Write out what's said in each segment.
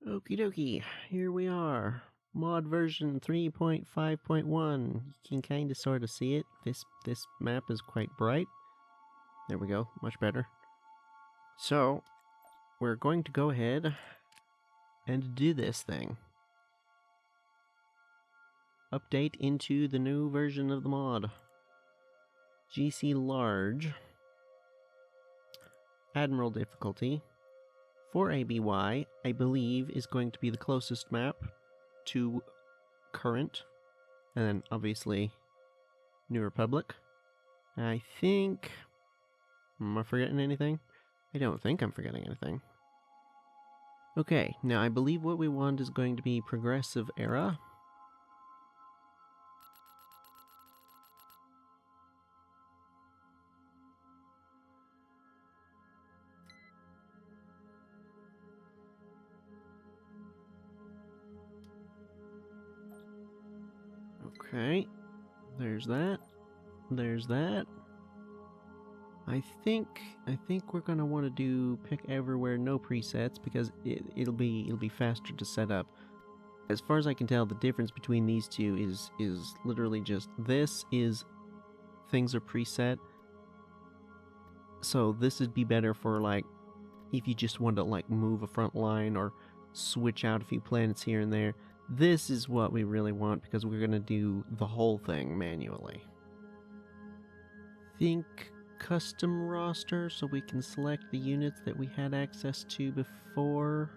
Okie dokie, here we are. Mod version 3.5.1. You can kind of sort of see it. This map is quite bright. There we go, much better. So, we're going to go ahead and do this thing. Update into the new version of the mod. GC large. Admiral difficulty. 4ABY, I believe, is going to be the closest map to current. And then, obviously, New Republic. I think... Am I forgetting anything? I don't think I'm forgetting anything. Okay, now I believe what we want is going to be Progressive Era. Okay, there's that. There's that. I think we're gonna want to do pick everywhere, no presets, because it'll be faster to set up. As far as I can tell, the difference between these two is literally just this is things are preset. So this would be better for like if you just want to like move a front line or switch out a few planets here and there. This is what we really want because we're gonna do the whole thing manually. Think custom roster so we can select the units that we had access to before.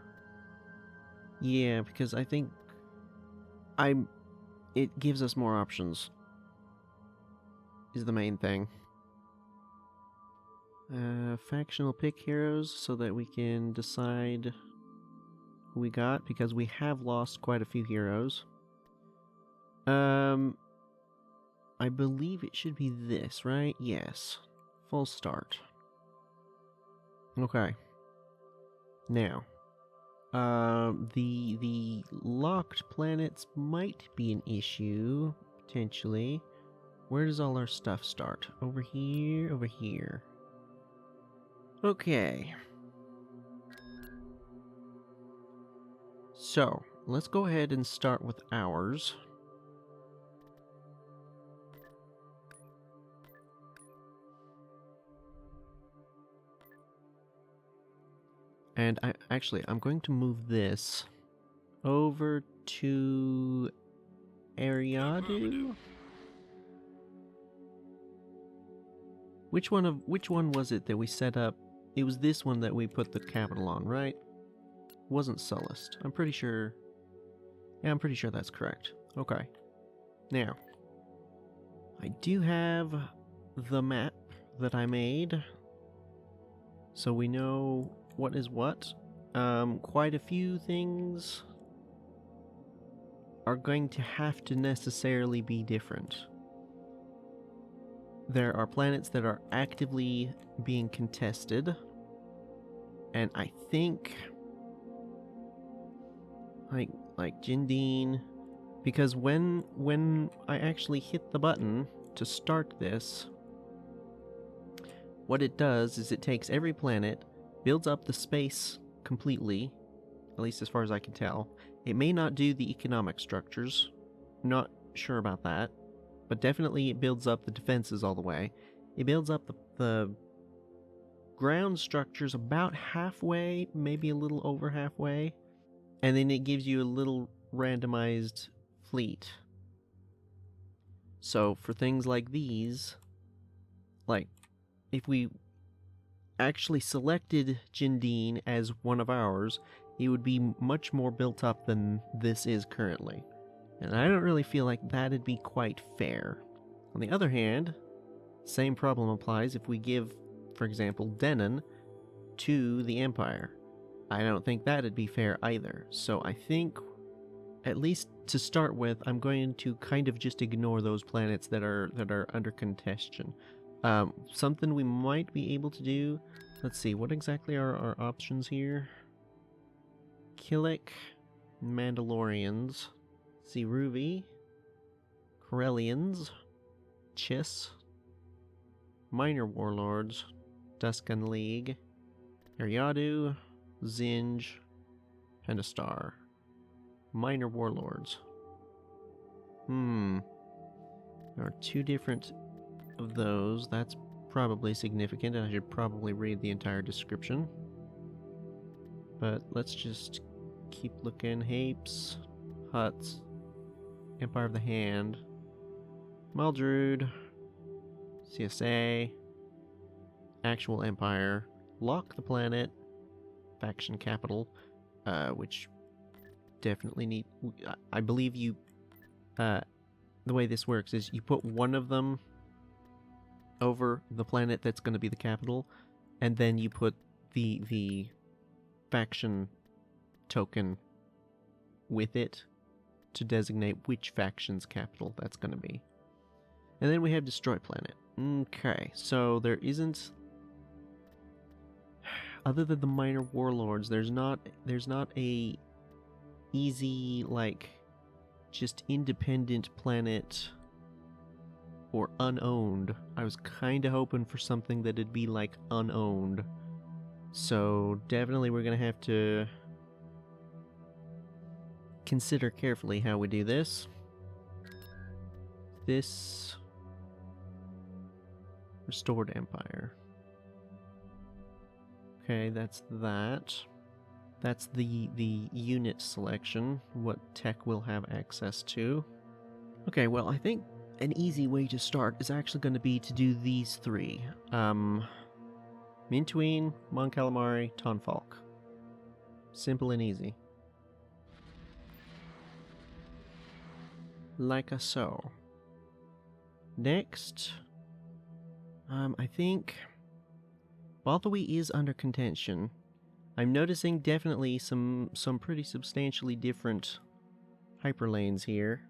Yeah, because I think it gives us more options is the main thing. Factional pick heroes so that we can decide who we got because we have lost quite a few heroes. I believe it should be this, right? Yes. Full start. Okay. Now, the locked planets might be an issue, potentially. Where does all our stuff start? Over here, over here. Okay. So, let's go ahead and start with ours. And I'm going to move this over to Ariadu. Which one was it that we set up? It was this one that we put the capital on, right? It wasn't Sullust. I'm pretty sure. Yeah, I'm pretty sure that's correct. Okay. Now, I do have the map that I made, so we know what is what. Quite a few things are going to have to necessarily be different. There are planets that are actively being contested, and I think like Jindine, because when I actually hit the button to start this, what it does is it takes every planet, builds up the space completely, at least as far as I can tell. It may not do the economic structures, not sure about that, but definitely it builds up the defenses all the way. It builds up the ground structures about halfway, maybe a little over halfway, and then it gives you a little randomized fleet. So for things like these, like if we actually selected Jindine as one of ours, it would be much more built up than this is currently. And I don't really feel like that'd be quite fair. On the other hand, same problem applies if we give, for example, Denon to the Empire. I don't think that'd be fair either. So I think, at least to start with, I'm going to kind of just ignore those planets that are under contention. Something we might be able to do. Let's see, what exactly are our options here? Killik, Mandalorians, Siruvi, Corellians, Chiss, Minor Warlords, Duskan League, Ariadu, Zinj, and a star. Minor warlords. There are 2 different of those. That's probably significant, and I should probably read the entire description. But let's just keep looking. Hapes, Huts, Empire of the Hand, Maldrude, CSA, Actual Empire, Lock the Planet, Faction Capital, which definitely need... I believe you... the way this works is you put one of them over the planet that's going to be the capital, and then you put the faction token with it to designate which faction's capital that's going to be. And then we have Destroy Planet. Okay, so there isn't... Other than the minor warlords, there's not a easy, like, just independent planet or unowned. I was kind of hoping for something that'd be, like, unowned. So definitely we're going to have to consider carefully how we do this. This Restored Empire. Okay, that's that. That's the unit selection, what tech we'll have access to. Okay, well, I think an easy way to start is actually going to be to do these 3. Mintween, Mon Calamari, Tonfalk. Simple and easy. Like so. Next, I think Balthawi is under contention. I'm noticing definitely some pretty substantially different hyperlanes here.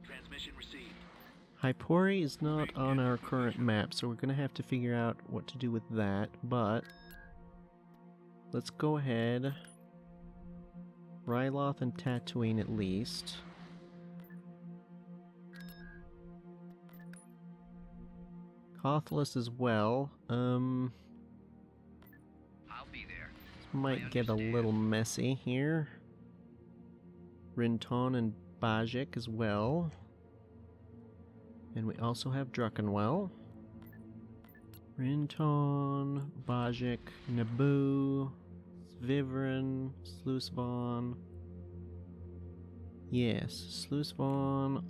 Transmission received. Hypori is not on our current map, so we're going to have to figure out what to do with that, but let's go ahead. Ryloth and Tatooine at least. Cothless as well. I'll be there. This might get a little messy here. Rinton and Bajik as well. And we also have Druckenwell. Rinton, Bajik, Naboo, Svivrin, Sluisvon. Yes, Sluisvon,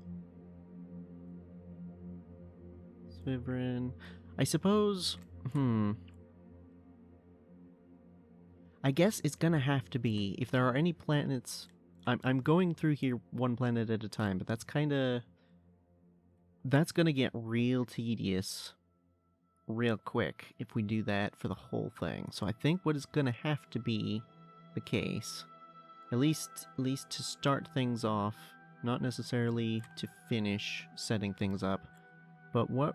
Svivrin. I suppose, I guess it's gonna have to be, if there are any planets, I'm going through here one planet at a time, but that's gonna get real tedious real quick if we do that for the whole thing. So I think what is gonna have to be the case, at least to start things off, not necessarily to finish setting things up, but what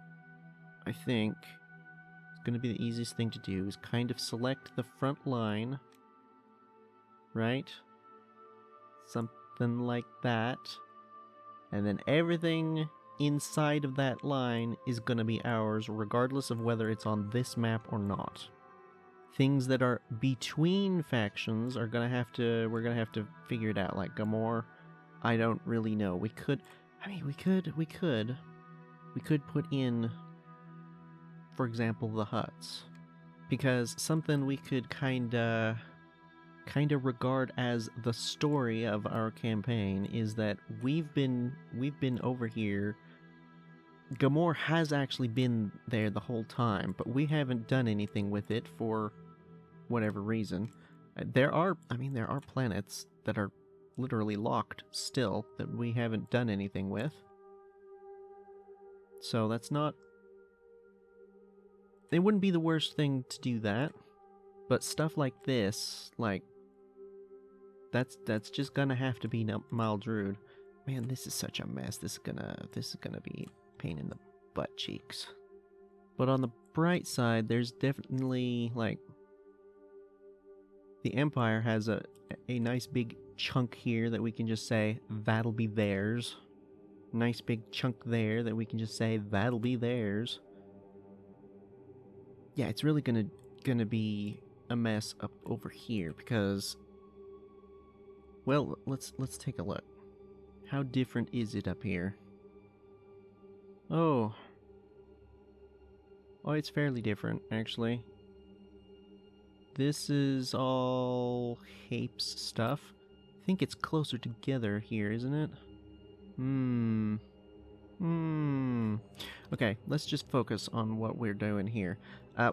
I think is going to be the easiest thing to do is kind of select the front line, right? Something like that. And then everything inside of that line is going to be ours, regardless of whether it's on this map or not. Things that are between factions are we're gonna have to figure it out. Like Gamor, I don't really know. We could put in, for example, the Huts, because something we could kinda regard as the story of our campaign is that we've been over here. Gamor has actually been there the whole time, but we haven't done anything with it for whatever reason. There are planets that are literally locked still that we haven't done anything with. So that's not... It wouldn't be the worst thing to do that, but stuff like this, like, that's just gonna have to be Maldrude. Man, this is such a mess. This is gonna be a pain in the butt cheeks. But on the bright side, there's definitely, like, the Empire has a nice big chunk here that we can just say, that'll be theirs. Nice big chunk there that we can just say, that'll be theirs. Yeah, it's really gonna be a mess up over here, because Well, let's take a look. How different is it up here? Oh, it's fairly different, actually. This is all Hape's stuff. I think it's closer together here, isn't it? Okay, let's just focus on what we're doing here.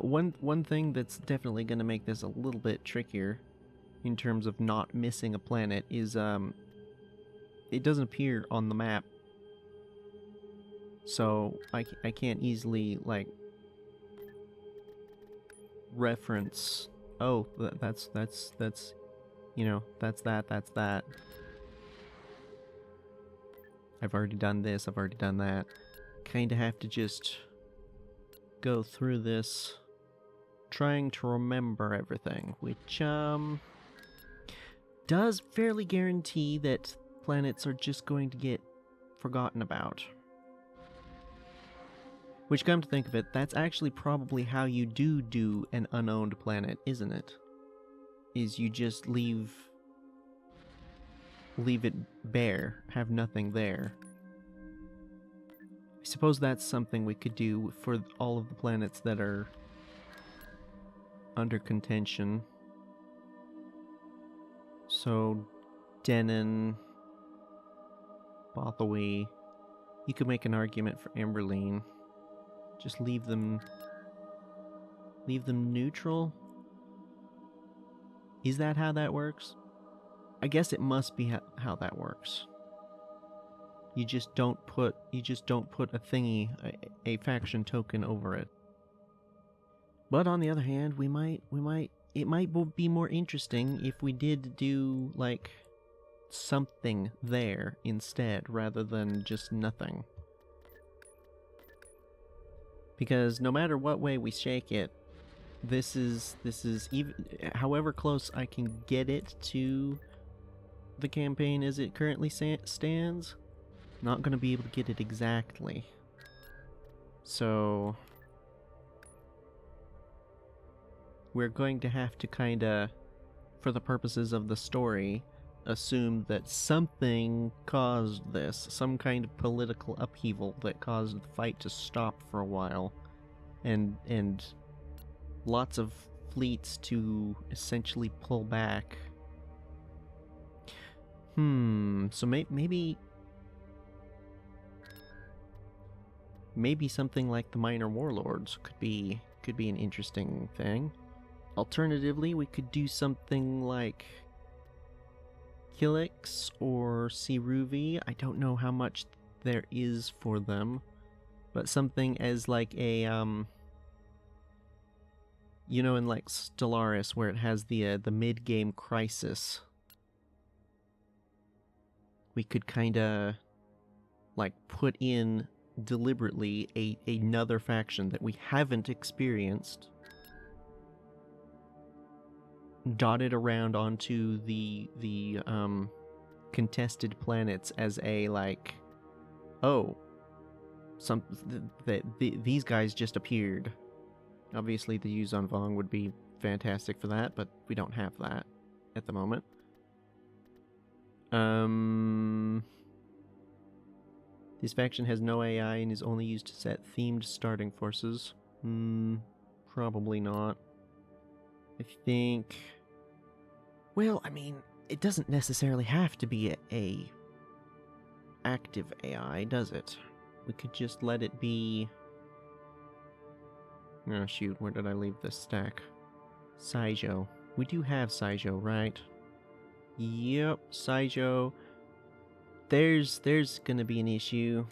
One thing that's definitely going to make this a little bit trickier in terms of not missing a planet is it doesn't appear on the map, so I can't easily like reference. Oh, that's you know, that's that. I've already done this, I've already done that. Kinda have to just go through this trying to remember everything, which does fairly guarantee that planets are just going to get forgotten about. Which, come to think of it, that's actually probably how you do an unowned planet, isn't it? Is you just leave it bare, have nothing there. I suppose that's something we could do for all of the planets that are under contention. So, Denon, Bothawi. You could make an argument for Emberline. Just leave them neutral? Is that how that works? I guess it must be how that works. You just don't put a thingy, a faction token over it. But on the other hand, it might be more interesting if we did do like something there instead rather than just nothing. Because no matter what way we shake it, this is even however close I can get it to the campaign as it currently stands, not going to be able to get it exactly. So we're going to have to kinda, for the purposes of the story, assume that something caused this, some kind of political upheaval that caused the fight to stop for a while, and lots of fleets to essentially pull back. So maybe something like the Minor Warlords could be an interesting thing. Alternatively, we could do something like Kilix or Siruvi. I don't know how much there is for them, but something as like a you know, in like Stellaris where it has the mid-game crisis. We could kinda like put in deliberately another faction that we haven't experienced, dotted around onto the contested planets as a like, oh, these guys just appeared. Obviously, the Yuzon Vong would be fantastic for that, but we don't have that at the moment. This faction has no AI and is only used to set themed starting forces. Probably not. I think... Well, I mean, it doesn't necessarily have to be a active AI, does it? We could just let it be... Oh shoot, where did I leave this stack? Saijo. We do have Saijo, right? Yep, Saijo. There's gonna be an issue.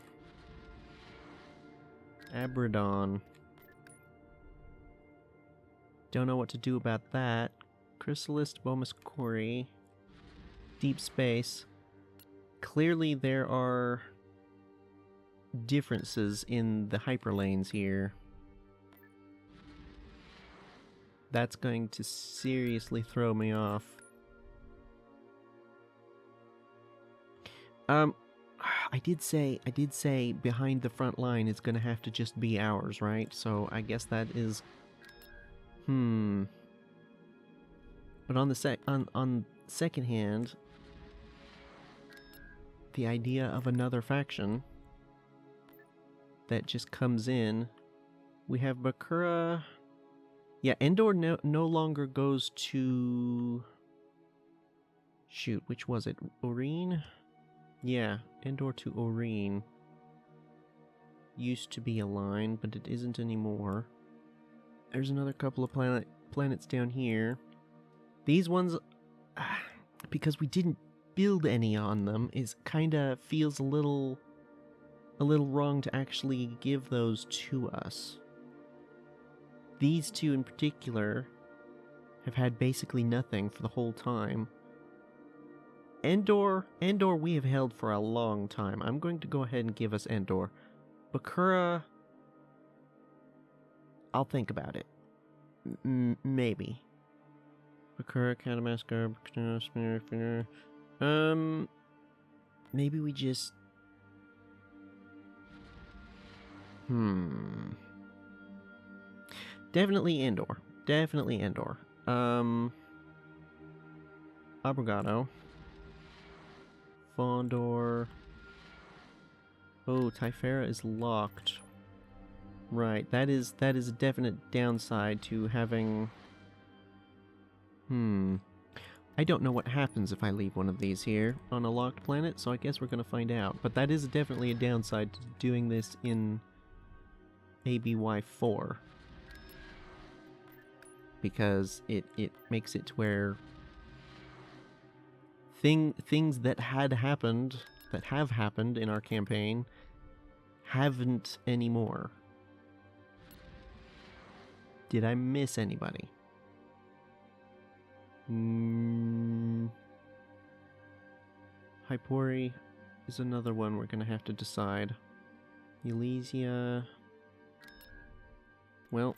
Abradon. Don't know what to do about that. Chrysalis, Bomus Cori. Deep Space. Clearly there are differences in the hyperlanes here. That's going to seriously throw me off. I did say behind the front line is gonna have to just be ours, right? So I guess that is... But on the second hand, the idea of another faction that just comes in. We have Bakura. Yeah, Endor no longer goes to... Shoot, which was it? Oreen? Yeah, Endor to Oreen. Used to be a line, but it isn't anymore. There's another couple of planets down here. These ones, because we didn't build any on them, is kinda feels a little wrong to actually give those to us. These two in particular have had basically nothing for the whole time. Endor we have held for a long time. I'm going to go ahead and give us Endor. Bakura, I'll think about it. Maybe. Bakura, Catamasker, maybe we just... Definitely Endor. Definitely Endor. Abrogado. Fondor. Oh, Typhera is locked. Right, that is a definite downside to having... I don't know what happens if I leave one of these here on a locked planet, so I guess we're gonna find out. But that is definitely a downside to doing this in ABY4. Because it makes it to where things that have happened in our campaign haven't anymore. Did I miss anybody? Hypori is another one we're gonna have to decide. Elysia. Well,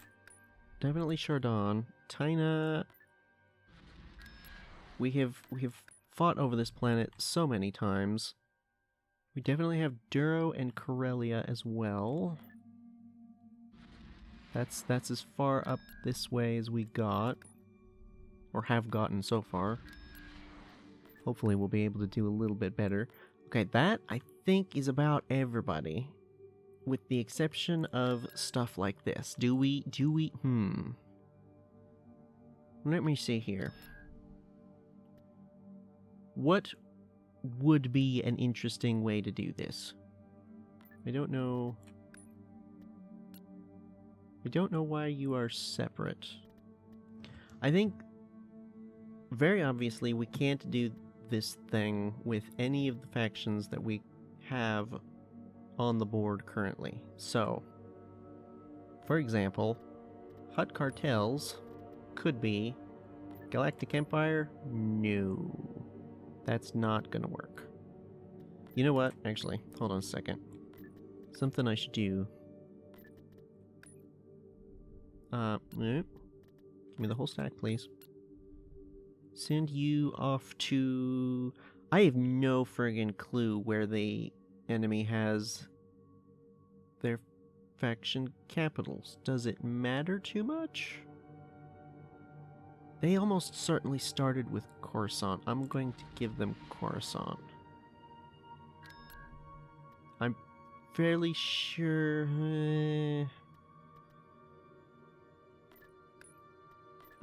definitely Chardon. Tyna. We have fought over this planet so many times. We definitely have Duro and Corellia as well. That's as far up this way as we got. Or have gotten so far. Hopefully we'll be able to do a little bit better. Okay, that I think is about everybody. With the exception of stuff like this. Do we... Let me see here. What would be an interesting way to do this? I don't know why you are separate. I think, very obviously, we can't do this thing with any of the factions that we have on the board currently. So, for example, Hutt Cartels could be. Galactic Empire? No. That's not gonna work. You know what? Actually, hold on a second. Something I should do. Give me the whole stack, please. Send you off to... I have no friggin' clue where the enemy has their faction capitals. Does it matter too much? They almost certainly started with Coruscant. I'm going to give them Coruscant. I'm fairly sure...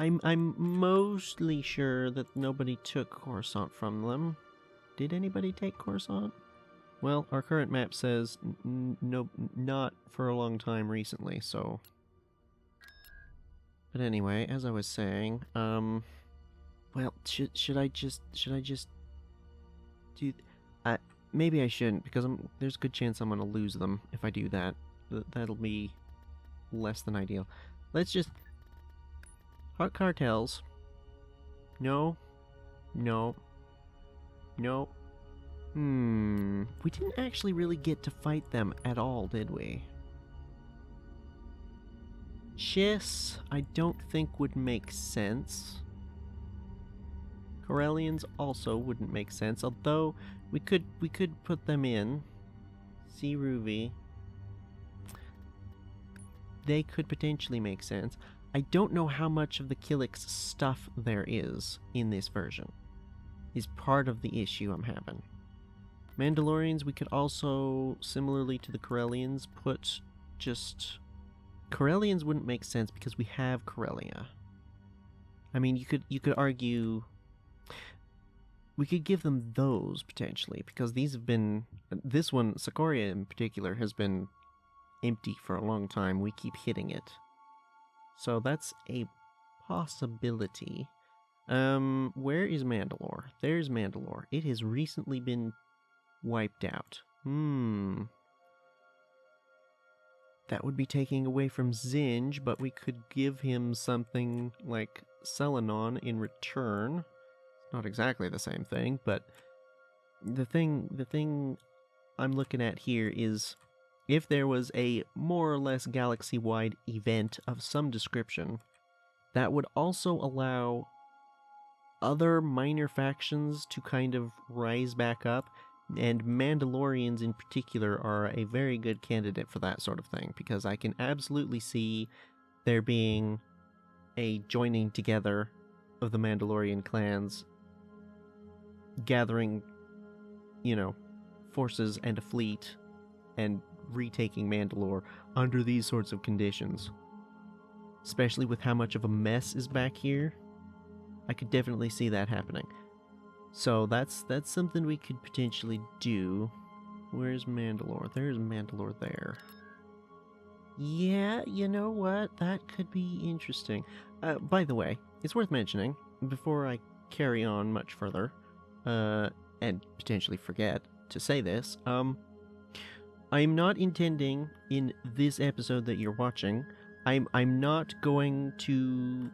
I'm mostly sure that nobody took Coruscant from them. Did anybody take Coruscant? Well, our current map says no, not for a long time recently, so... But anyway, as I was saying, well, should I just do... maybe I shouldn't, because there's a good chance I'm gonna lose them if I do that. That'll be less than ideal. Let's just... Hutt Cartels. No. No. No. We didn't actually really get to fight them at all, did we? Chiss, I don't think would make sense. Corellians also wouldn't make sense, although we could put them in. See Ruby. They could potentially make sense. I don't know how much of the Kilix stuff there is in this version. Is part of the issue I'm having. Mandalorians, we could also, similarly to the Corellians, put just... Corellians wouldn't make sense because we have Corellia. I mean, you could argue... We could give them those, potentially, because these have been... This one, Socoria in particular, has been empty for a long time. We keep hitting it. So that's a possibility. Where is Mandalore? There's Mandalore. It has recently been wiped out. That would be taking away from Zinj, but we could give him something like Selenon in return. It's not exactly the same thing, but the thing I'm looking at here is if there was a more or less galaxy-wide event of some description, that would also allow other minor factions to kind of rise back up, and Mandalorians in particular are a very good candidate for that sort of thing, because I can absolutely see there being a joining together of the Mandalorian clans, gathering, forces and a fleet, and retaking Mandalore under these sorts of conditions. Especially with how much of a mess is back here. I could definitely see that happening. So that's something we could potentially do. Where's Mandalore? There's Mandalore there. Yeah, you know what? That could be interesting. By the way, it's worth mentioning, before I carry on much further, and potentially forget to say this, I'm not intending in this episode that you're watching, I'm not going to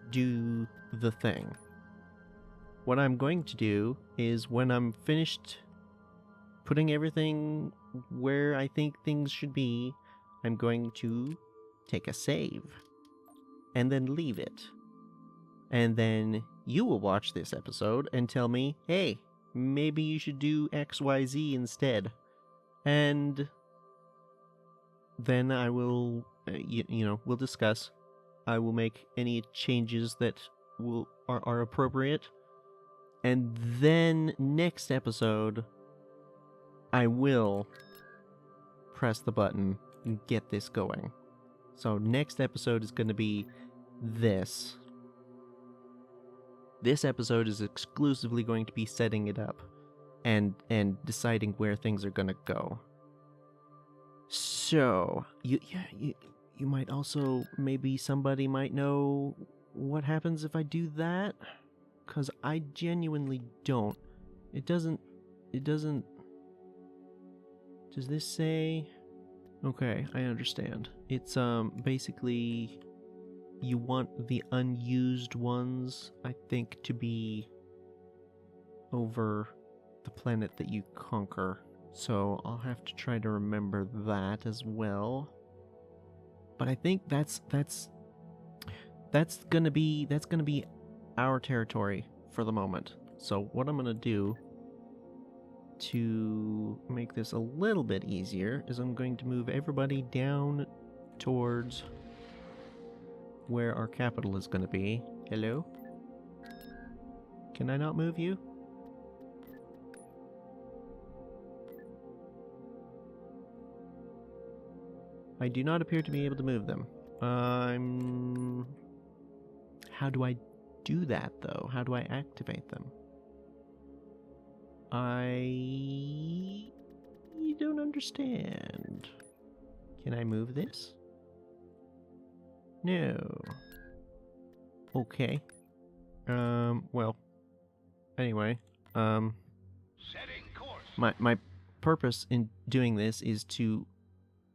do the thing. What I'm going to do is when I'm finished putting everything where I think things should be, I'm going to take a save and then leave it. And then you will watch this episode and tell me, hey, maybe you should do XYZ instead. And then I will, we'll discuss. I will make any changes that are appropriate. And then next episode, I will press the button and get this going. So next episode is going to be this. This episode is exclusively going to be setting it up and deciding where things are going to go. So, you might also, maybe somebody might know what happens if I do that? Because I genuinely don't. It doesn't, does this say? Okay, I understand. It's, basically, you want the unused ones, I think, to be over the planet that you conquer. So I'll have to try to remember that as well. But I think that's gonna be our territory for the moment. So what I'm gonna do to make this a little bit easier is I'm going to move everybody down towards where our capital is going to be. Hello? Can I not move you? I do not appear to be able to move them. How do I do that, though? How do I activate them? I don't understand. Can I move this? No. Okay. Well. Anyway. Setting course. My purpose in doing this is to,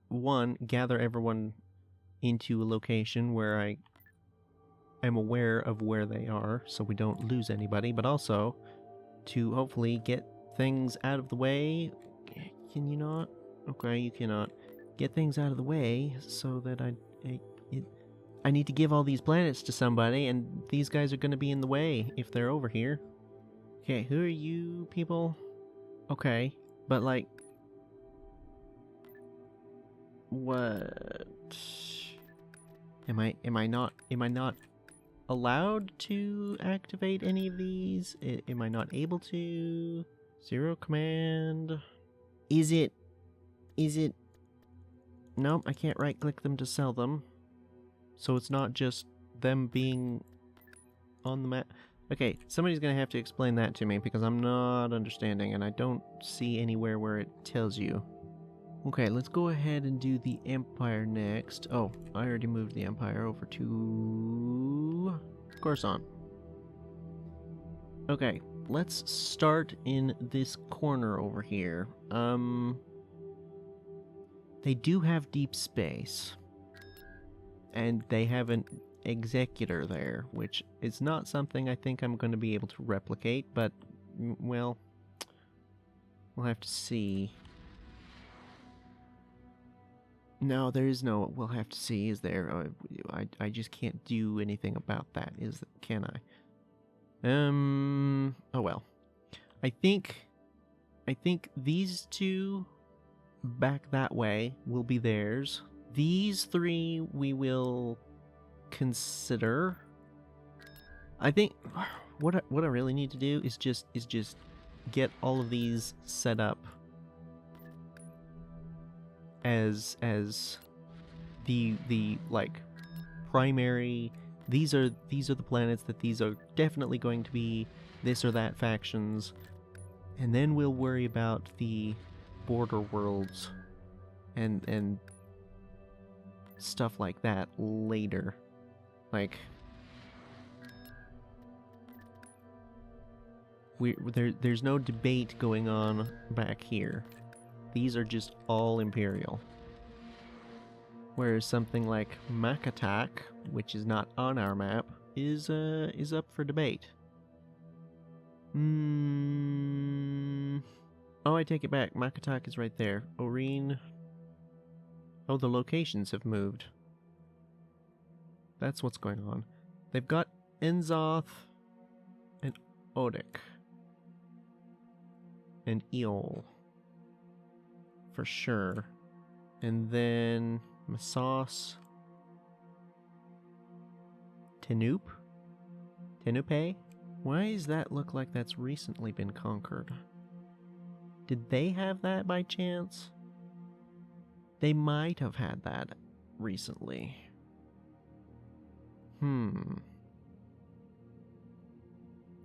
one, gather everyone into a location where I am aware of where they are, so we don't lose anybody, but also to hopefully get things out of the way. Can you not? Okay, you cannot. Get things out of the way so that I need to give all these planets to somebody, and these guys are going to be in the way if they're over here. Okay, who are you people? Okay, but like... What? Am I not allowed to activate any of these? Am I not able to? Zero command. Is it... Nope, I can't right-click them to sell them. So it's not just them being on the map. Okay, somebody's gonna have to explain that to me because I'm not understanding and I don't see anywhere where it tells you. Okay, let's go ahead and do the Empire next. Oh, I already moved the Empire over to Coruscant. Okay, let's start in this corner over here. They do have deep space. And they have an executor there, which is not something I think I'm going to be able to replicate, but, well, we'll have to see. No, there is no we'll have to see, is there? I just can't do anything about that, can I? Oh well. I think these two back that way will be theirs. These three we will consider. I think what I really need to do is just get all of these set up as the like primary. These are the planets that these are definitely going to be this or that factions, and then we'll worry about the border worlds and stuff like that later. Like there's no debate going on back here. These are just all Imperial. Whereas something like Makatak, which is not on our map, is up for debate. Oh, I take it back. Makatak is right there. Oreen. Oh, the locations have moved. That's what's going on. They've got Enzoth and Odic and Eol for sure, and then Masos, Tenupe. Why does that look like that's recently been conquered? Did they have that by chance? They might have had that recently.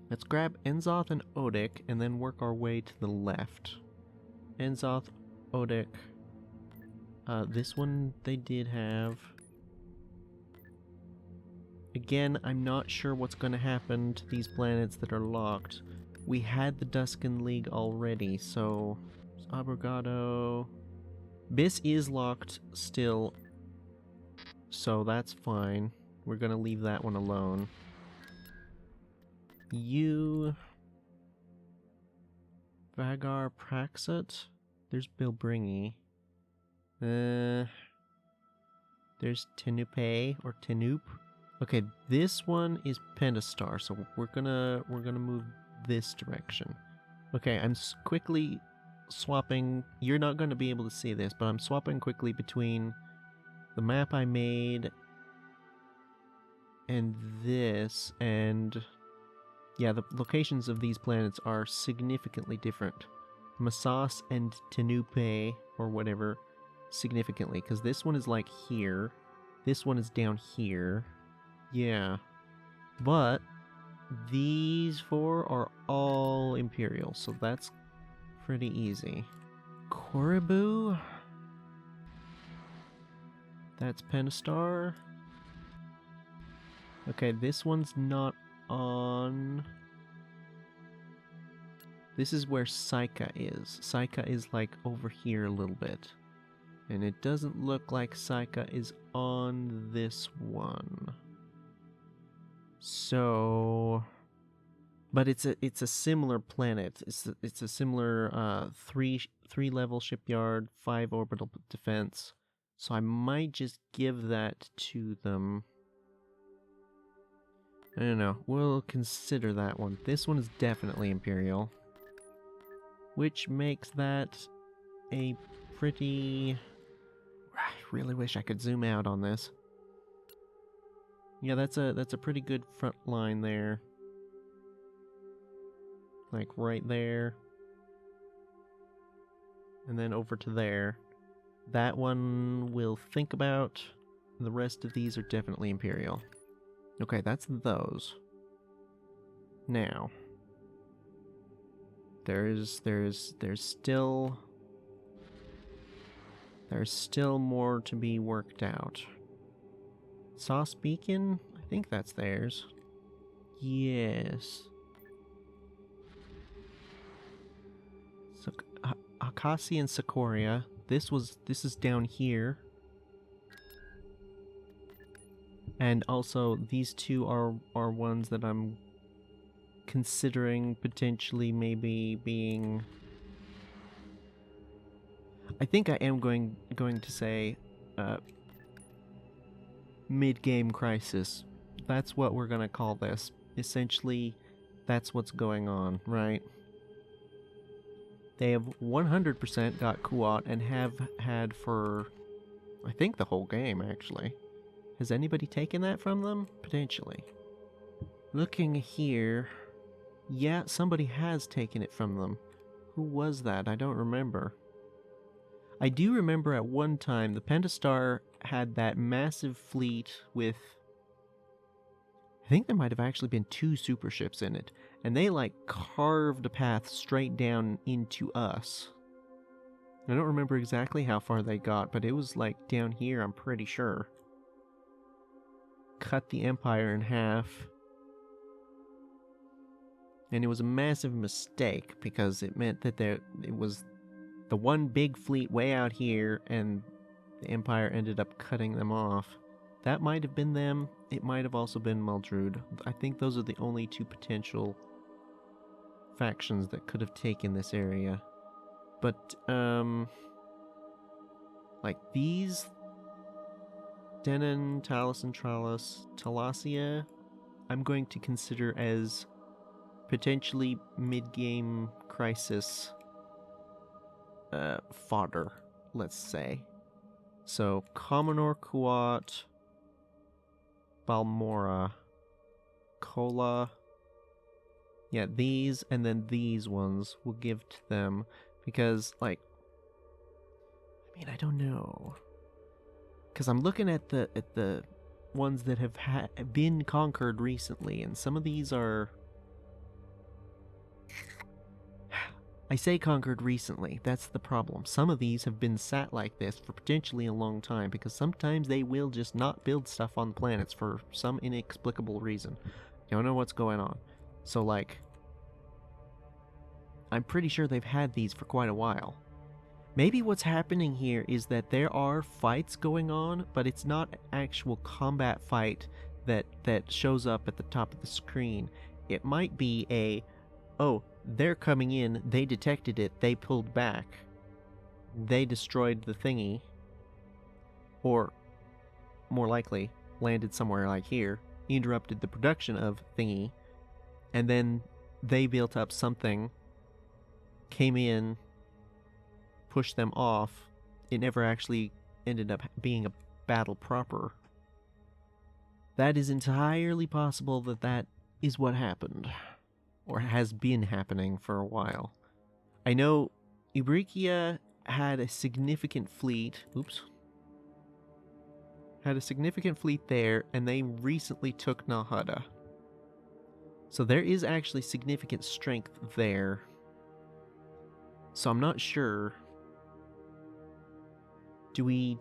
Let's grab Enzoth and Odic and then work our way to the left. Enzoth, Odic. This one they did have. Again, I'm not sure what's going to happen to these planets that are locked. We had the Duskin League already, so... Abrogado... Biss is locked still, so that's fine. We're gonna leave that one alone. You... Vagar Praxit? There's Bilbringi. There's Tenupe or Tenupe. Okay, this one is Pentastar, so we're gonna move this direction. Okay, I'm quickly swapping. You're not going to be able to see this, but I'm swapping quickly between the map I made and this, and yeah, the locations of these planets are significantly different. Masos and Tenupe, or whatever, significantly, because this one is like here, this one is down here, yeah, but these four are all Imperial, so that's pretty easy. Koribu? That's Pentastar. Okay, this one's not on. This is where Saika is. Saika is like over here a little bit. And it doesn't look like Saika is on this one. So... But it's a similar planet. It's a similar 3 level shipyard, 5 orbital defense. So I might just give that to them. I don't know. We'll consider that one. This one is definitely Imperial, which makes that a pretty... I really wish I could zoom out on this. Yeah, that's a pretty good front line there. Like right there. and then over to there. That one we'll think about. The rest of these are definitely Imperial. Okay, that's those. Now, there's still more to be worked out. Sauce Beacon? I think that's theirs. Yes. So, Akasi and Corellia. This is down here. And also, these two are ones that I'm considering potentially maybe being... I think I am going to say mid-game crisis. That's what we're going to call this. Essentially, that's what's going on, right? They have 100% got Kuat and have had for, I think, the whole game, actually. Has anybody taken that from them? Potentially. Looking here, yeah, somebody has taken it from them. Who was that? I don't remember. I do remember at one time the Pentastar had that massive fleet with... I think there might have actually been 2 super ships in it, and they like carved a path straight down into us. I don't remember exactly how far they got, but it was like down here, I'm pretty sure. Cut the Empire in half. And it was a massive mistake, because it meant that it was the one big fleet way out here, and the Empire ended up cutting them off. That might have been them. It might have also been Muldrud. I think those are the only 2 potential factions that could have taken this area. But, like these... Denon, Talus and Talasia, I'm going to consider as potentially mid-game crisis fodder, let's say. So, Commodore Kuat, Balmora, Kola. Yeah, these and then these ones we'll give to them because, like, I mean, I don't know. Because I'm looking at the ones that have been conquered recently, and some of these are... I say conquered recently, that's the problem. Some of these have been sat like this for potentially a long time, because sometimes they will just not build stuff on planets for some inexplicable reason. You don't know what's going on. So, like, I'm pretty sure they've had these for quite a while. Maybe what's happening here is that there are fights going on, but it's not an actual combat fight that shows up at the top of the screen. It might be a, oh, they're coming in, they detected it, they pulled back, they destroyed the thingy, or, more likely, landed somewhere like here, interrupted the production of thingy, and then they built up something, came in, pushed them off. It never actually ended up being a battle proper. That is entirely possible that is what happened, or has been happening for a while. I know Ibrikia had a significant fleet, had a significant fleet there, and they recently took Nalhada. So there is actually significant strength there. So I'm not sure. Do we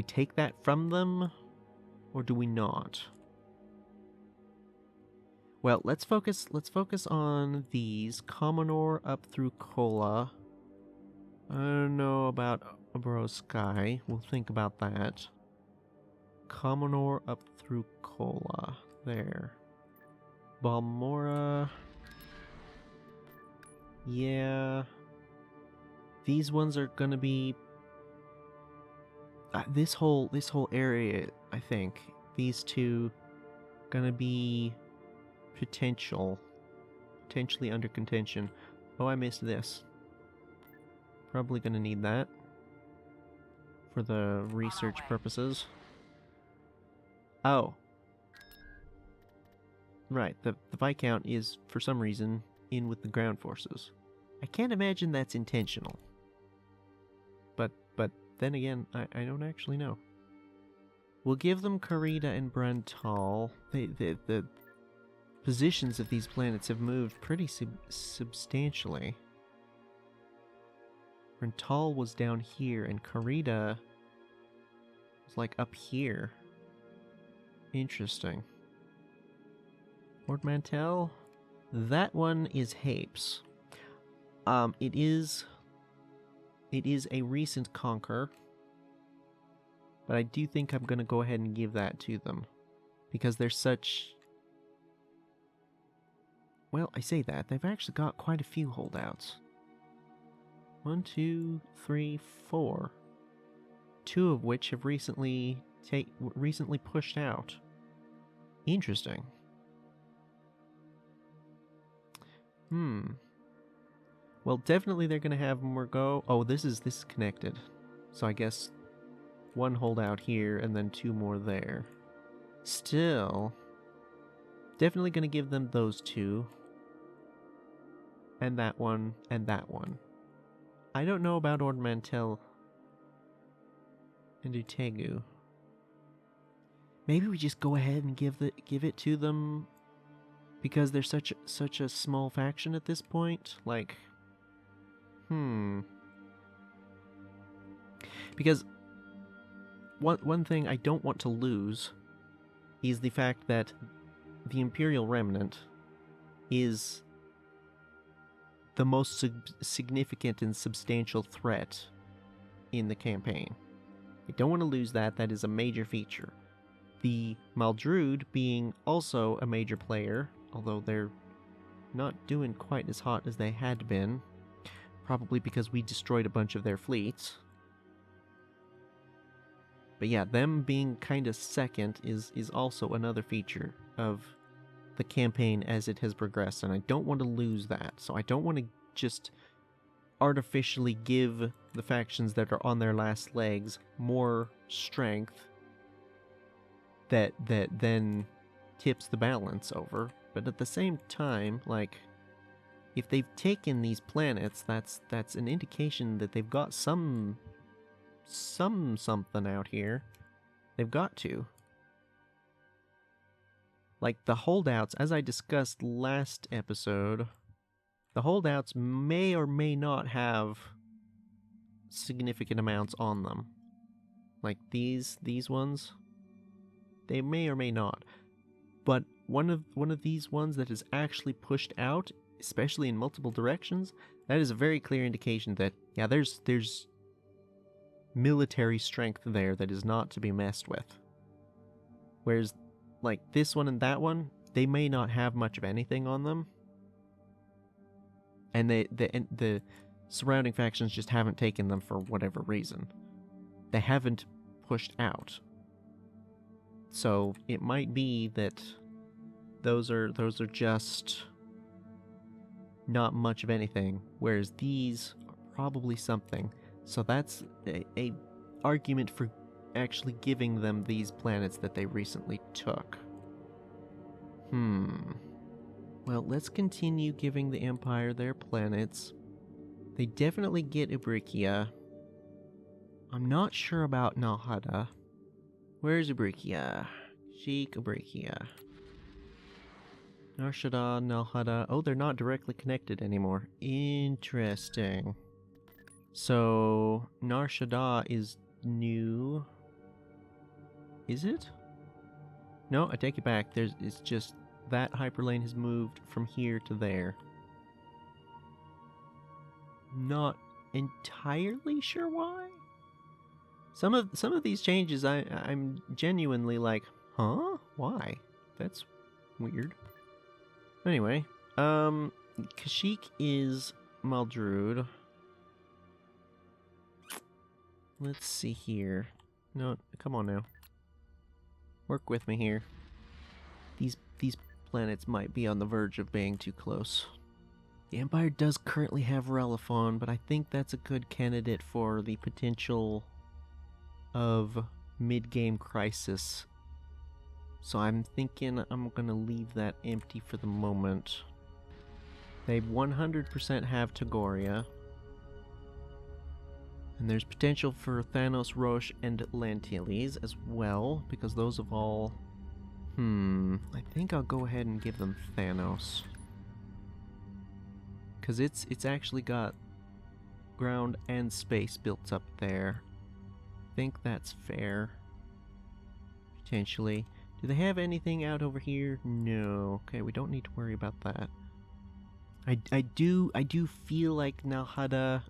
take that from them, or do we not? Well, let's focus on these. Commonor up through Kola. I don't know about Abro Sky. We'll think about that. Commonor up through Kola. There. Balmora. Yeah. These ones are gonna be... this whole area, I think. These two gonna be potentially under contention. Oh, I missed this. Probably gonna need that for the research purposes. Oh. Right, the Viscount is, for some reason, in with the ground forces. I can't imagine that's intentional. But then again, I don't actually know. We'll give them Corellia and Brantal. The positions of these planets have moved pretty substantially. Brantal was down here, and Corellia was like up here. Interesting. Ord Mantell? That one is Hapes. It is a recent conquer, but I do think I'm going to go ahead and give that to them, because they're such... Well, I say that, they've actually got quite a few holdouts. 1, 2, 3, 4. 2 of which have recently pushed out. Interesting. Well, definitely they're gonna have more go. Oh, this is connected. So I guess 1 holdout here and then 2 more there. Still, definitely gonna give them those 2. And that one, and that one. I don't know about Ord Mantell and Utegu. Maybe we just go ahead and give it to them because they're such a small faction at this point. Like, Because one thing I don't want to lose is the fact that the Imperial Remnant is the most significant and substantial threat in the campaign. I don't want to lose that. That is a major feature. The Maldrude being also a major player, although they're not doing quite as hot as they had been, probably because we destroyed a bunch of their fleets. But yeah, them being kind of second is also another feature of the campaign as it has progressed, and I don't want to lose that. So I don't want to just artificially give the factions that are on their last legs more strength that then tips the balance over. But at the same time, like, if they've taken these planets, that's an indication that they've got some something out here. They've got to. Like the holdouts, as I discussed last episode, the holdouts may or may not have significant amounts on them. Like these ones, they may or may not. But one of these ones that is actually pushed out, especially in multiple directions, that is a very clear indication that, yeah, there's military strength there that is not to be messed with. Whereas, like, this one and that one, they may not have much of anything on them. And the surrounding factions just haven't taken them for whatever reason. They haven't pushed out. So it might be that those are just not much of anything, whereas these are probably something. So that's a argument for actually giving them these planets that they recently took. Well, let's continue giving the Empire their planets. They definitely get Ibrikia. I'm not sure about Nalhada. Where's Ibrikia? Sheik Ibrikia. Nar Shaddaa, Nalhada. Oh, they're not directly connected anymore. Interesting. So, Nar Shaddaa is new. Is it? No, I take it back. It's just that hyperlane has moved from here to there. Not entirely sure why. Some of these changes I'm genuinely like, huh? Why? That's weird. Anyway, Kashyyyk is Maldrude. Let's see here. No, come on now. Work with me here. These planets might be on the verge of being too close. The Empire does currently have Relafon, but I think that's a good candidate for the potential of mid-game crisis. So I'm thinking I'm gonna leave that empty for the moment. They 100% have Togoria. And there's potential for Thanos, Roche, and Lantilles as well, because those have all... I think I'll go ahead and give them Thanos. Because it's actually got ground and space built up there. I think that's fair. Potentially. Do they have anything out over here? No. Okay, we don't need to worry about that. I do feel like Nahada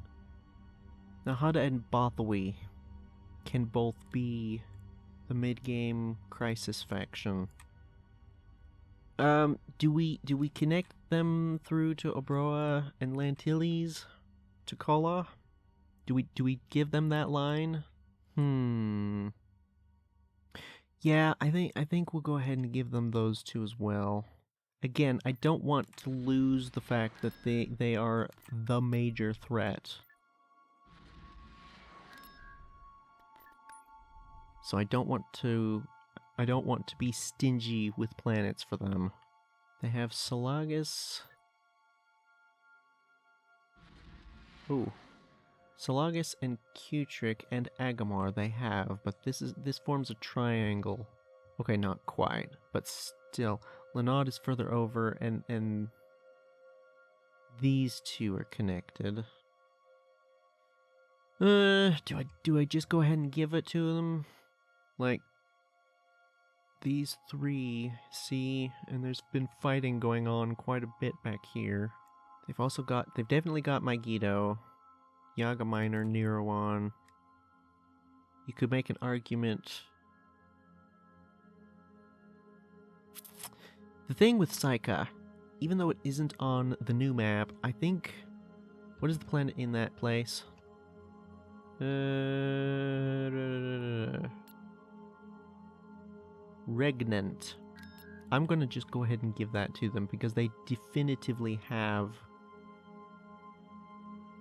and Bothawi can both be the mid-game Crisis faction. Do we connect them through to Obroa and Lantilles to Kola? Do we give them that line? Yeah, I think we'll go ahead and give them those two as well. Again, I don't want to lose the fact that they are the major threat. So I don't want to be stingy with planets for them. They have Salagas. Ooh. Salagas and Cutric and Agamar they have, but this forms a triangle. Okay, not quite, but still. Lenaud is further over, and these two are connected. Do I just go ahead and give it to them? Like, these three, see, and there's been fighting going on quite a bit back here. They've definitely got Megiddo, Yaga Minor, Nirawan. You could make an argument. The thing with Saika, even though it isn't on the new map, I think... What is the planet in that place? Regnant. I'm gonna just go ahead and give that to them because they definitively have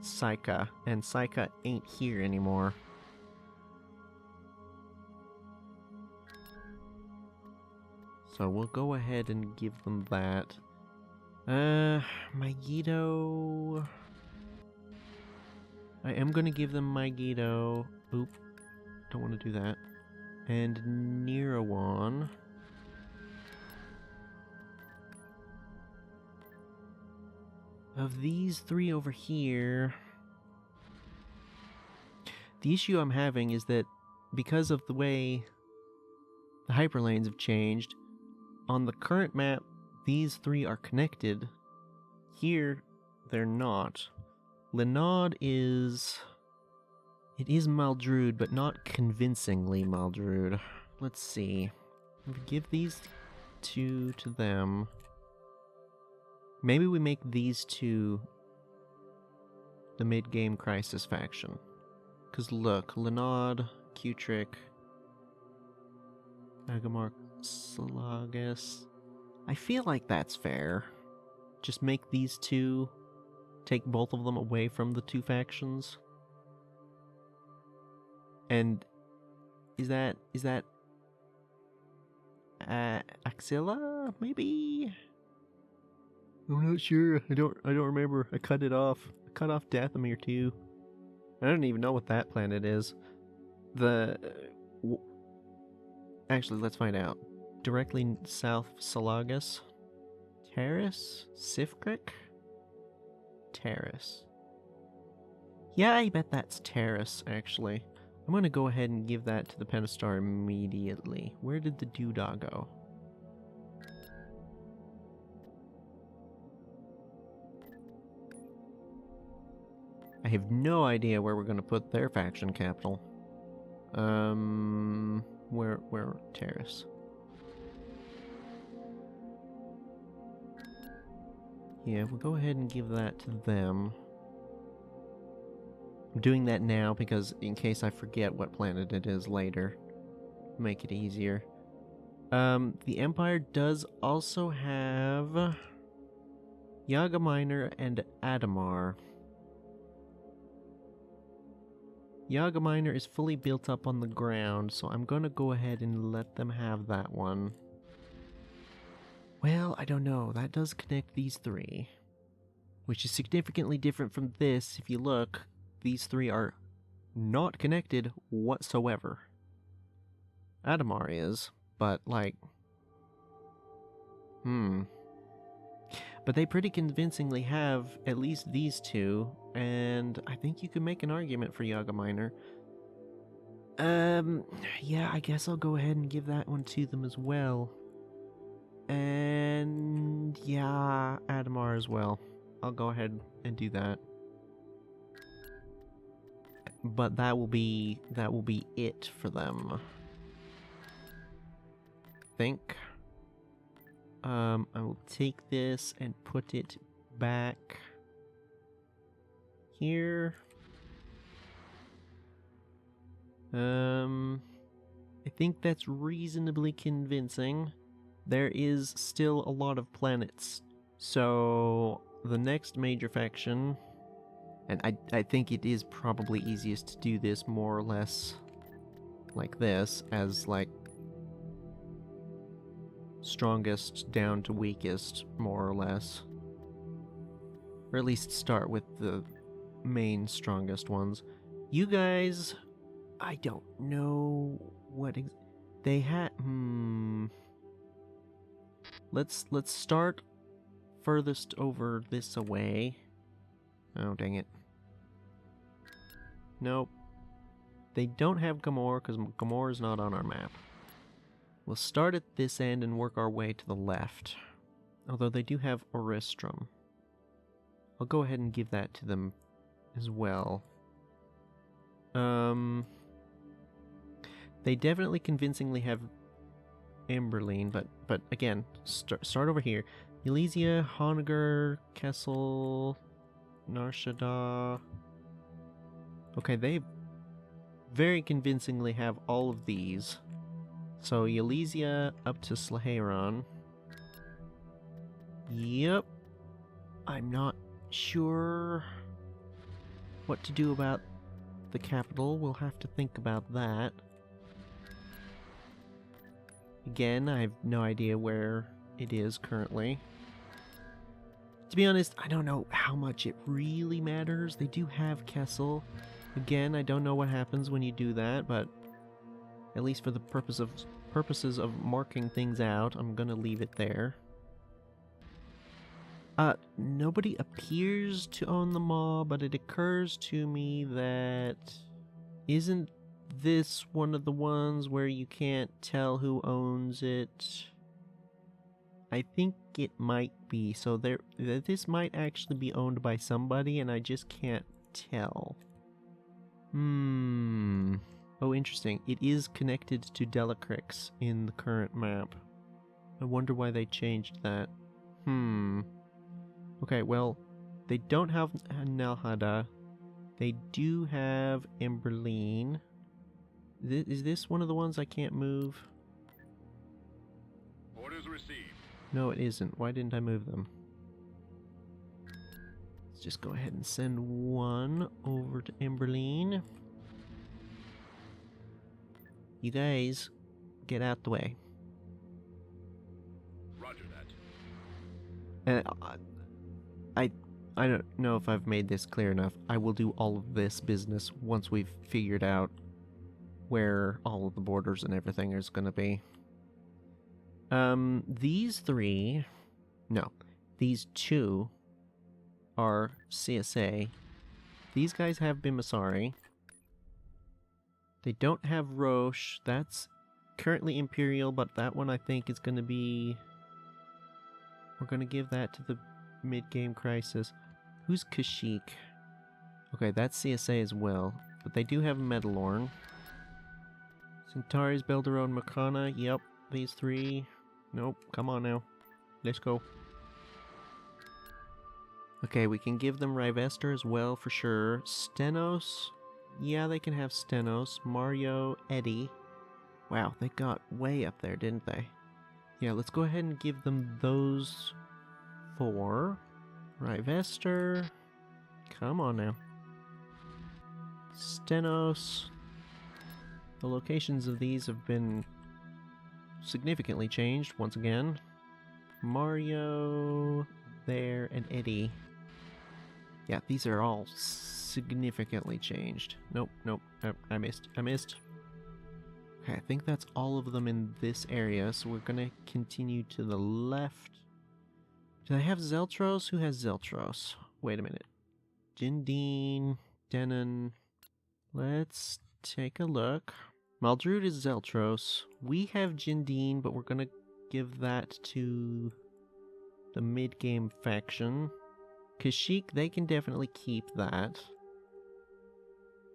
Saika, and Saika ain't here anymore. So we'll go ahead and give them that. Megiddo... I am gonna give them Megiddo. Oop. Don't want to do that. And Nirawan. Of these three over here... The issue I'm having is that because of the way the hyperlanes have changed, on the current map, these three are connected. Here, they're not. Lenaud is... It is Maldrude, but not convincingly Maldrude. Let's see. Give these two to them. Maybe we make these two the mid-game Crisis faction. Because look, Lenaud, Cutric, Agamar, Salagas. I feel like that's fair. Just make these two, take both of them away from the two factions. And is that Axilla? Maybe? I'm not sure. I don't remember. I cut it off. I cut off Dathomir too. I don't even know what that planet is. Actually, let's find out. Directly south of Salagas. Terrace? Sifkrik? Terrace. Yeah, I bet that's Terrace, actually. I'm gonna go ahead and give that to the Pentastar immediately. Where did the Doodah go? I have no idea where we're gonna put their faction capital. Where Terrace? Yeah, we'll go ahead and give that to them. I'm doing that now because in case I forget what planet it is later. Make it easier. The Empire does also have Yaga Minor and Adamar. Yaga Minor is fully built up on the ground, so I'm gonna go ahead and let them have that one. Well, I don't know. That does connect these three. Which is significantly different from this. If you look, these three are not connected whatsoever. Adamar is, but like... But they pretty convincingly have at least these two, and I think you can make an argument for Yaga Minor. Yeah, I guess I'll go ahead and give that one to them as well. And yeah, Adamar as well. I'll go ahead and do that. But that will be it for them. I think. I will take this and put it back here. I think that's reasonably convincing. There is still a lot of planets. So the next major faction, and I think it is probably easiest to do this more or less like this, as like strongest down to weakest, more or less. Or at least start with the main strongest ones. You guys, I don't know what they had. Let's start furthest over this away. Oh, dang it. Nope. They don't have Gamor, because Gamor is not on our map. We'll start at this end and work our way to the left. Although they do have Oristrum. I'll go ahead and give that to them as well. They definitely convincingly have Emberline, but again, start over here. Elysia, Hongar, Kessel, Narshada. Okay, they very convincingly have all of these. So Elysia up to Slaheron. Yep. I'm not sure what to do about the capital. We'll have to think about that. Again, I have no idea where it is currently. To be honest, I don't know how much it really matters. They do have Kessel. Again, I don't know what happens when you do that, but at least for the purposes of marking things out, I'm gonna leave it there. Nobody appears to own the Maw, but it occurs to me that... Isn't this one of the ones where you can't tell who owns it? I think it might be, so this might actually be owned by somebody, and I just can't tell. Oh, interesting. It is connected to Delacrix in the current map. I wonder why they changed that. Okay, well, they don't have Nalhada. They do have Emberline. Is this one of the ones I can't move? Orders received. No, it isn't. Why didn't I move them? Let's just go ahead and send one over to Emberline. You guys, get out the way. Roger that. And I don't know if I've made this clear enough. I will do all of this business once we've figured out where all of the borders and everything is going to be. These two are CSA. These guys have Bimasari. They don't have Roche. That's currently Imperial, but that one I think is going to be... We're going to give that to the mid-game crisis. Who's Kashyyyk? Okay, that's CSA as well, but they do have Medalorn. Centauri's, Belderon, Makana. Yep, these three. Nope, come on now. Let's go. Okay, we can give them Rivester as well for sure. Stenos. Yeah, they can have Stenos. Mario, Eddie. Wow, they got way up there, didn't they? Yeah, let's go ahead and give them those four. Rivester. Come on now. Stenos. The locations of these have been significantly changed once again. Mario, there, and Eddie. Yeah, these are all significantly changed. Nope, nope, I missed. Okay, I think that's all of them in this area, so we're gonna continue to the left. Do they have Zeltros? Who has Zeltros? Wait a minute. Jindine, Denon. Let's take a look. Maldrude is Zeltros. We have Jindine, but we're gonna give that to the mid-game faction. Kashyyyk, they can definitely keep that.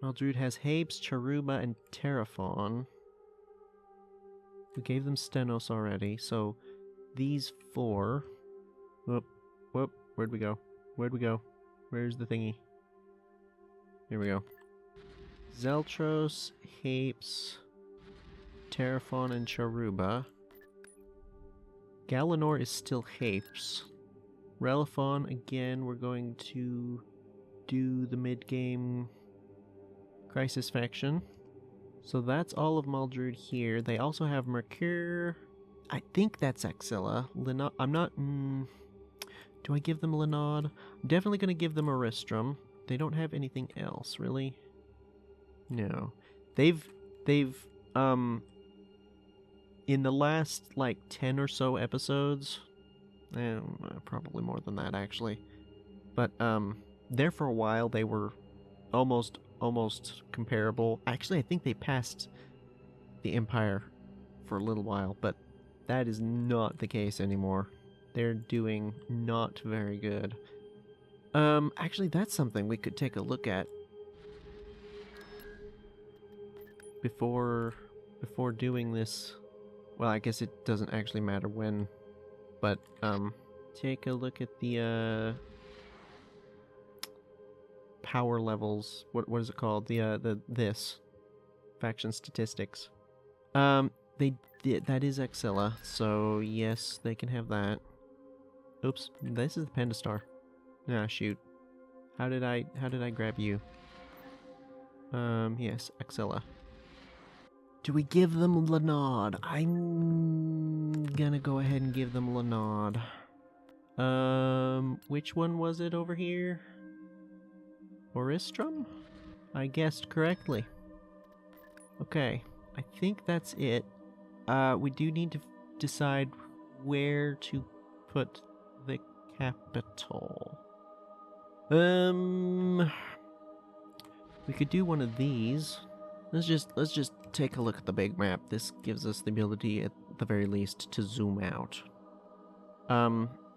Maldrude has Habes, Charuba, and Terraphon. We gave them Stenos already, so these 4... Whoop, where'd we go? Where's the thingy? Here we go. Zeltros, Hapes, Terraphon, and Charuba. Galanor is still Hapes. Reliphon, again, we're going to do the mid-game Crisis faction. So that's all of Maldrude here. They also have Mercure. I think that's Axilla. I'm not... do I give them Linod? I'm definitely going to give them Aristrum. They don't have anything else, really. No. They've in the last, like, 10 or so episodes... probably more than that, actually. But, there for a while, they were almost comparable. Actually, I think they passed the Empire for a little while, but that is not the case anymore. They're doing not very good. Actually, that's something we could take a look at before doing this. Well, I guess it doesn't actually matter when, but, take a look at the, power levels. What is it called? This faction statistics. They did. That is Axilla. So yes, they can have that. Oops, this is the Panda Star. Ah, shoot. How did I grab you? Yes, Axilla. Do we give them Linod? I'm gonna go ahead and give them Linod. Which one was it over here? Oristrum? I guessed correctly. Okay, I think that's it. We do need to decide where to put the capital. We could do one of these. Let's just take a look at the big map. This gives us the ability, at the very least, to zoom out.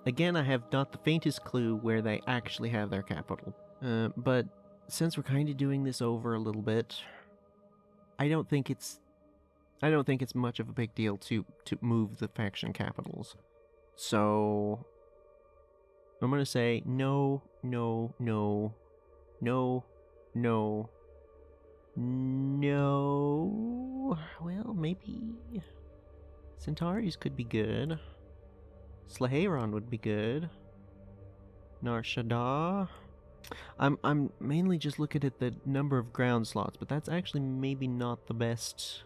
Again, I have not the faintest clue where they actually have their capital. But since we're kind of doing this over a little bit, I don't think it's much of a big deal to move the faction capitals. So I'm gonna say no. Well, maybe Centauri's could be good. Slaheron would be good. Nar Shaddaa. I'm mainly just looking at the number of ground slots, but that's actually maybe not the best.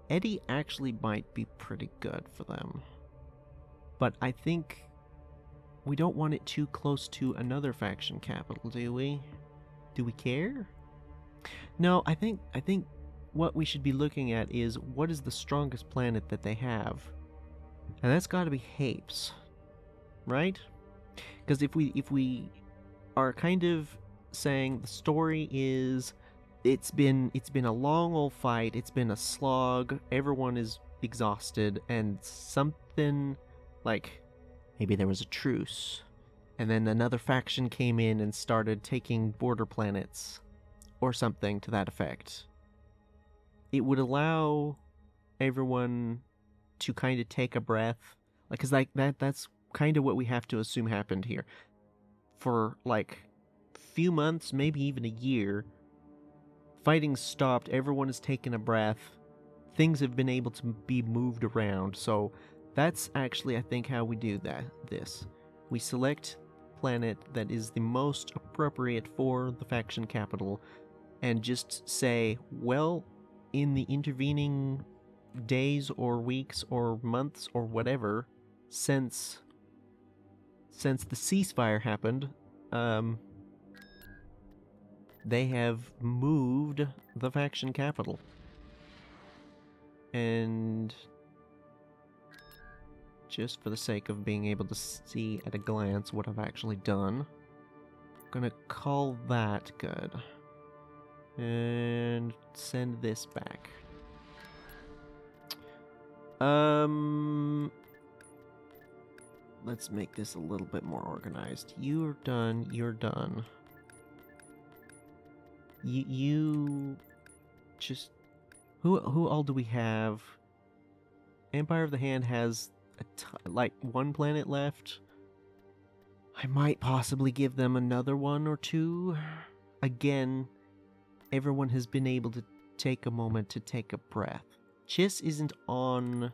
Eddie actually might be pretty good for them. But I think we don't want it too close to another faction capital, do we? Do we care? No, I think what we should be looking at is what is the strongest planet that they have. And that's got to be Hapes. Right? Because if we are kind of saying the story is it's been a long old fight, it's been a slog, everyone is exhausted, and something like maybe there was a truce, and then another faction came in and started taking border planets, or something to that effect. It would allow everyone to kind of take a breath, like, cause like that's kind of what we have to assume happened here. For like few months, maybe even a year, fighting stopped, everyone has taken a breath, things have been able to be moved around. So that's actually, I think, how we do this. We select planet that is the most appropriate for the faction capital, and just say, well, in the intervening days or weeks or months or whatever, since the ceasefire happened, they have moved the faction capital. And just for the sake of being able to see at a glance what I've actually done, I'm gonna call that good. And send this back. Let's make this a little bit more organized. You're done, you're done. You just... Who all do we have? Empire of the Hand has like one planet left. I might possibly give them another one or two. Again, everyone has been able to take a moment to take a breath. Chiss isn't on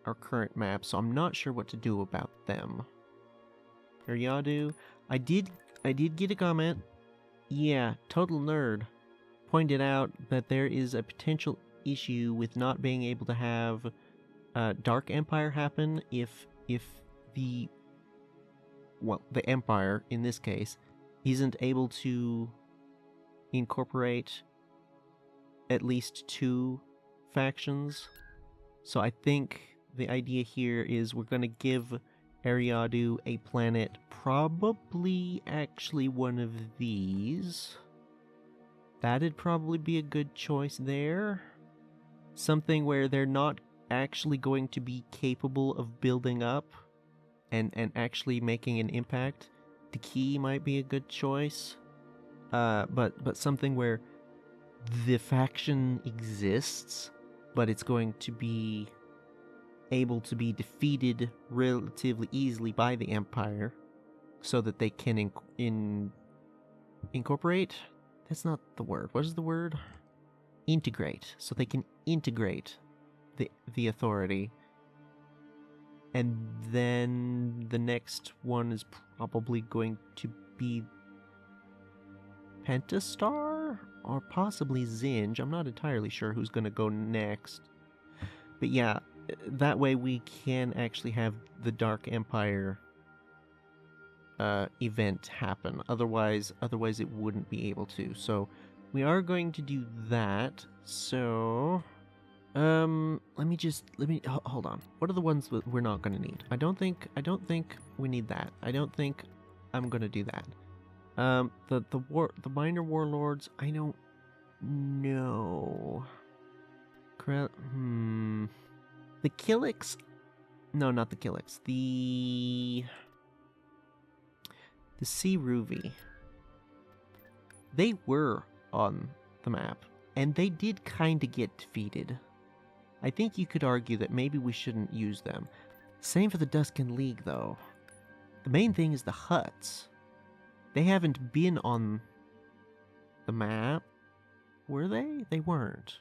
our current map, so I'm not sure what to do about them. Ariadu, I did get a comment. Yeah, Total Nerd pointed out that there is a potential issue with not being able to have Dark Empire happen if the Empire, in this case, isn't able to incorporate at least 2 factions. So I think the idea here is we're going to give Ariadu a planet, probably actually one of these. That'd probably be a good choice there. Something where they're not actually going to be capable of building up and actually making an impact. The key might be a good choice. But something where the faction exists, but it's going to be able to be defeated relatively easily by the Empire, so that they can incorporate? That's not the word. What is the word? Integrate. So they can integrate the authority. And then the next one is probably going to be Pentastar? Or possibly Zinj. I'm not entirely sure who's going to go next. But yeah, that way we can actually have the Dark Empire event happen. Otherwise it wouldn't be able to. So we are going to do that. So let me hold on. What are the ones that we're not going to need? I don't think we need that. I don't think I'm going to do that. The minor warlords, I don't know. The Killiks, no, not the Killiks. The Sea Ruvi. They were on the map, and they did kind of get defeated. I think you could argue that maybe we shouldn't use them. Same for the Duskin League, though. The main thing is the Hutts. They haven't been on the map, were they? They weren't.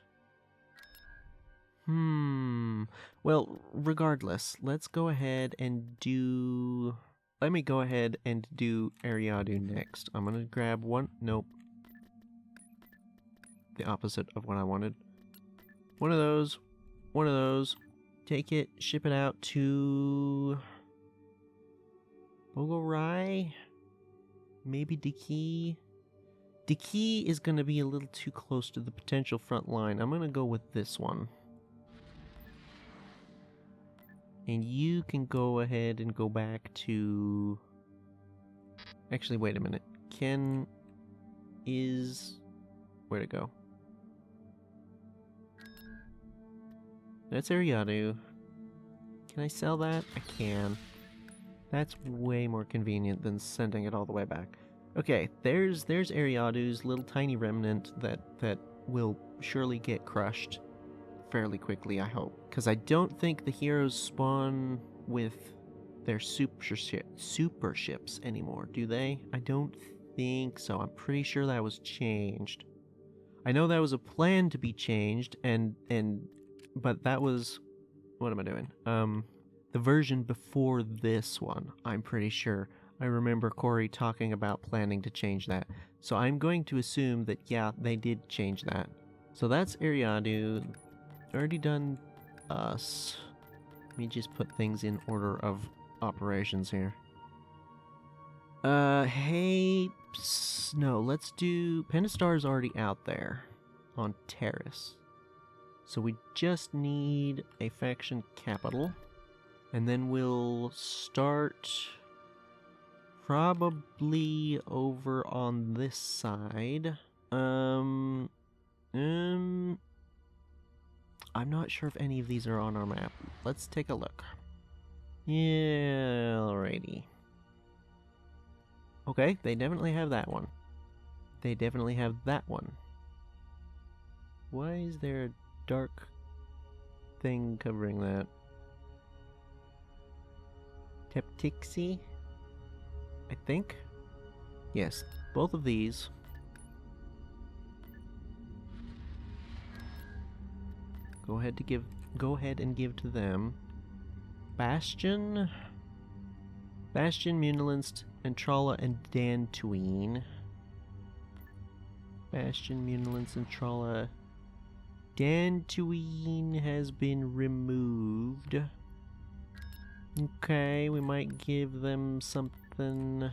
Well, regardless, let's go ahead and do... Let me go ahead and do Ariadu next. I'm gonna grab one... Nope. The opposite of what I wanted. One of those. Take it, ship it out to... Bogorai? Maybe Diki? Diki is gonna be a little too close to the potential front line. I'm gonna go with this one. And you can go ahead and go back to... Actually, wait a minute. Ken is... Where'd it go? That's Ariadu. Can I sell that? I can. That's way more convenient than sending it all the way back. Okay, there's Ariadu's little tiny remnant that will surely get crushed fairly quickly, I hope. Because I don't think the heroes spawn with their super ships anymore, do they? I don't think so. I'm pretty sure that was changed. I know that was a plan to be changed, but that was... What am I doing? The version before this one, I'm pretty sure. I remember Corey talking about planning to change that. So I'm going to assume that, yeah, they did change that. So that's Ariadu. Already done us. Let me just put things in order of operations here. Hey, no, let's do... Pentastar's already out there on Terrace. So we just need a faction capital. And then we'll start probably over on this side. I'm not sure if any of these are on our map. Let's take a look. Yeah, alrighty. Okay, they definitely have that one. They definitely have that one. Why is there a dark thing covering that? Teptixi? I think? Yes, both of these. Go ahead and give to them. Bastion, Munilinst, Entrala, and Dantooine. Bastion, Munilinst, Entrala. Dantooine has been removed. Okay, we might give them something.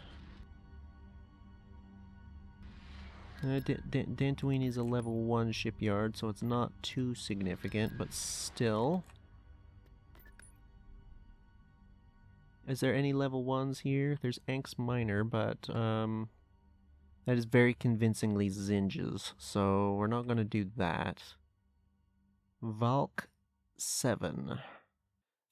Dantooine is a level 1 shipyard, so it's not too significant, but still. Is there any level 1s here? There's Anx Minor, but that is very convincingly Zinges, so we're not going to do that. Valk 7.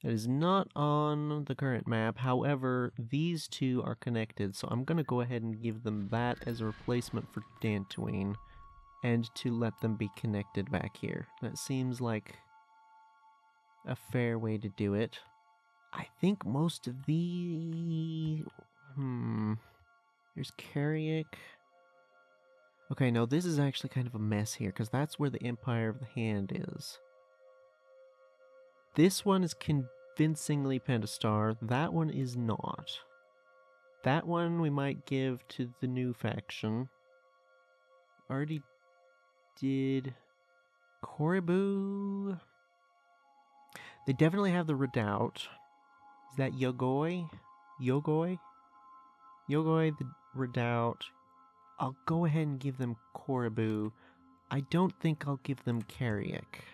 It is not on the current map, however, these two are connected, so I'm going to go ahead and give them that as a replacement for Dantooine, and to let them be connected back here. That seems like a fair way to do it. I think most of the... Here's Carrick. Okay, no, this is actually kind of a mess here, because that's where the Empire of the Hand is. This one is convincingly Pentastar. That one is not. That one we might give to the new faction. Already did... Korribu. They definitely have the Redoubt. Is that Yogoi? Yogoi, the Redoubt. I'll go ahead and give them Korribu. I don't think I'll give them Carrick.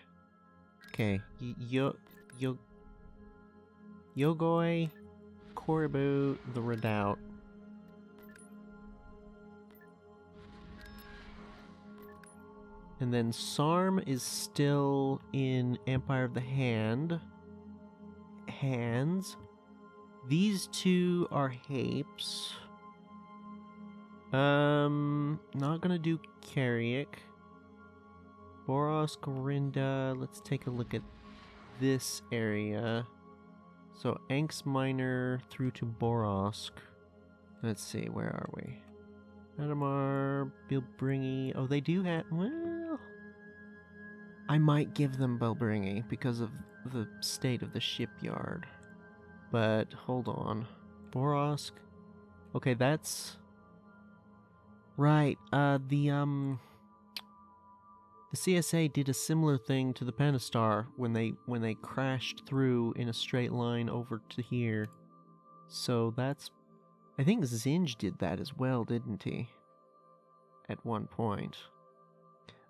Okay, Yogoi, Korribu, the Redoubt. And then Sarm is still in Empire of the Hands. These two are Hapes. Not gonna do Carrick. Boros, Corinda. Let's take a look at this area. So Anx Minor through to Borosk. Let's see, where are we? Adamar, Bilbringi. Oh, they do have... Well... I might give them Bilbringi because of the state of the shipyard. But, hold on. Borosk. Okay, that's... Right, the CSA did a similar thing to the Pentastar when they crashed through in a straight line over to here. So that's... I think Zinj did that as well, didn't he? At one point.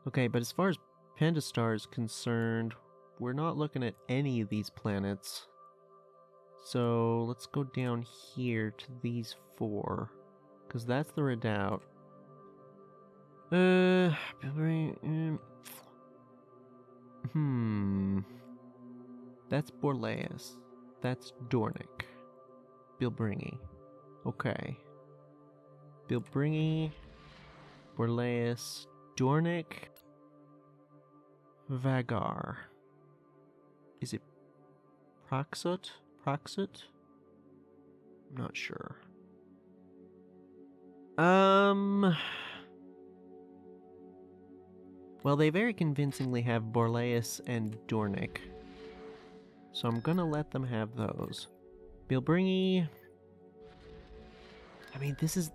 Okay, but as far as Pentastar is concerned, we're not looking at any of these planets. So let's go down here to these 4. Because that's the Redoubt. That's Borleas. That's Dornick. Bilbringi. Okay. Bilbringi, Borleas, Dornick, Vagar. Is it Proxut? I'm not sure. Well, they very convincingly have Borleas and Dornick. So I'm gonna let them have those. Bilbringi. I mean, this is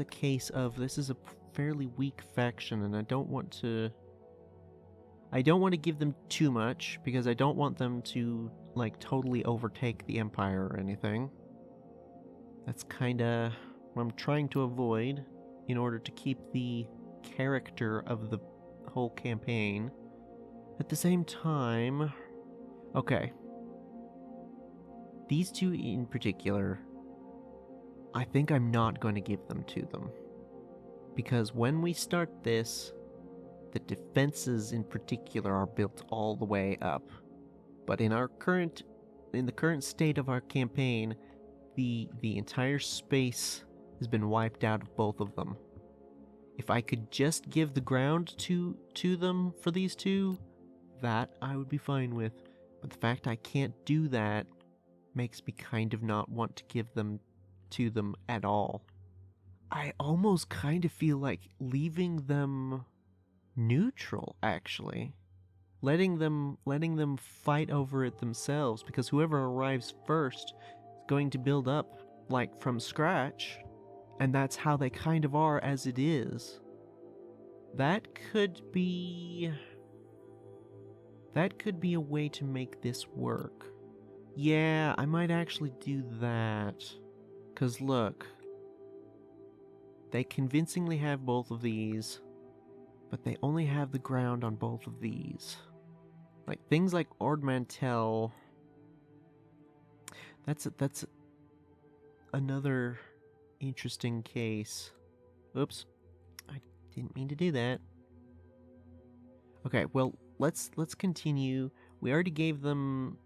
a case of this is a fairly weak faction, and I don't want to give them too much because I don't want them to like totally overtake the Empire or anything. That's kind of what I'm trying to avoid in order to keep the character of the whole campaign. At the same time, okay, these two in particular, I think I'm not going to give them to them. Because when we start this, the defenses in particular are built all the way up. But in the current state of our campaign, the entire space has been wiped out of both of them. If I could just give the ground to them for these two, that I would be fine with. But the fact I can't do that makes me kind of not want to give them to them at all. I almost kind of feel like leaving them neutral, actually. Letting them fight over it themselves, because whoever arrives first is going to build up, like, from scratch, and that's how they kind of are as it is. That could be a way to make this work. Yeah, I might actually do that. 'Cause look, they convincingly have both of these, but they only have the ground on both of these. Like, things like Ord Mantell, that's another interesting case. Oops, I didn't mean to do that. Okay, well, let's continue. We already gave them...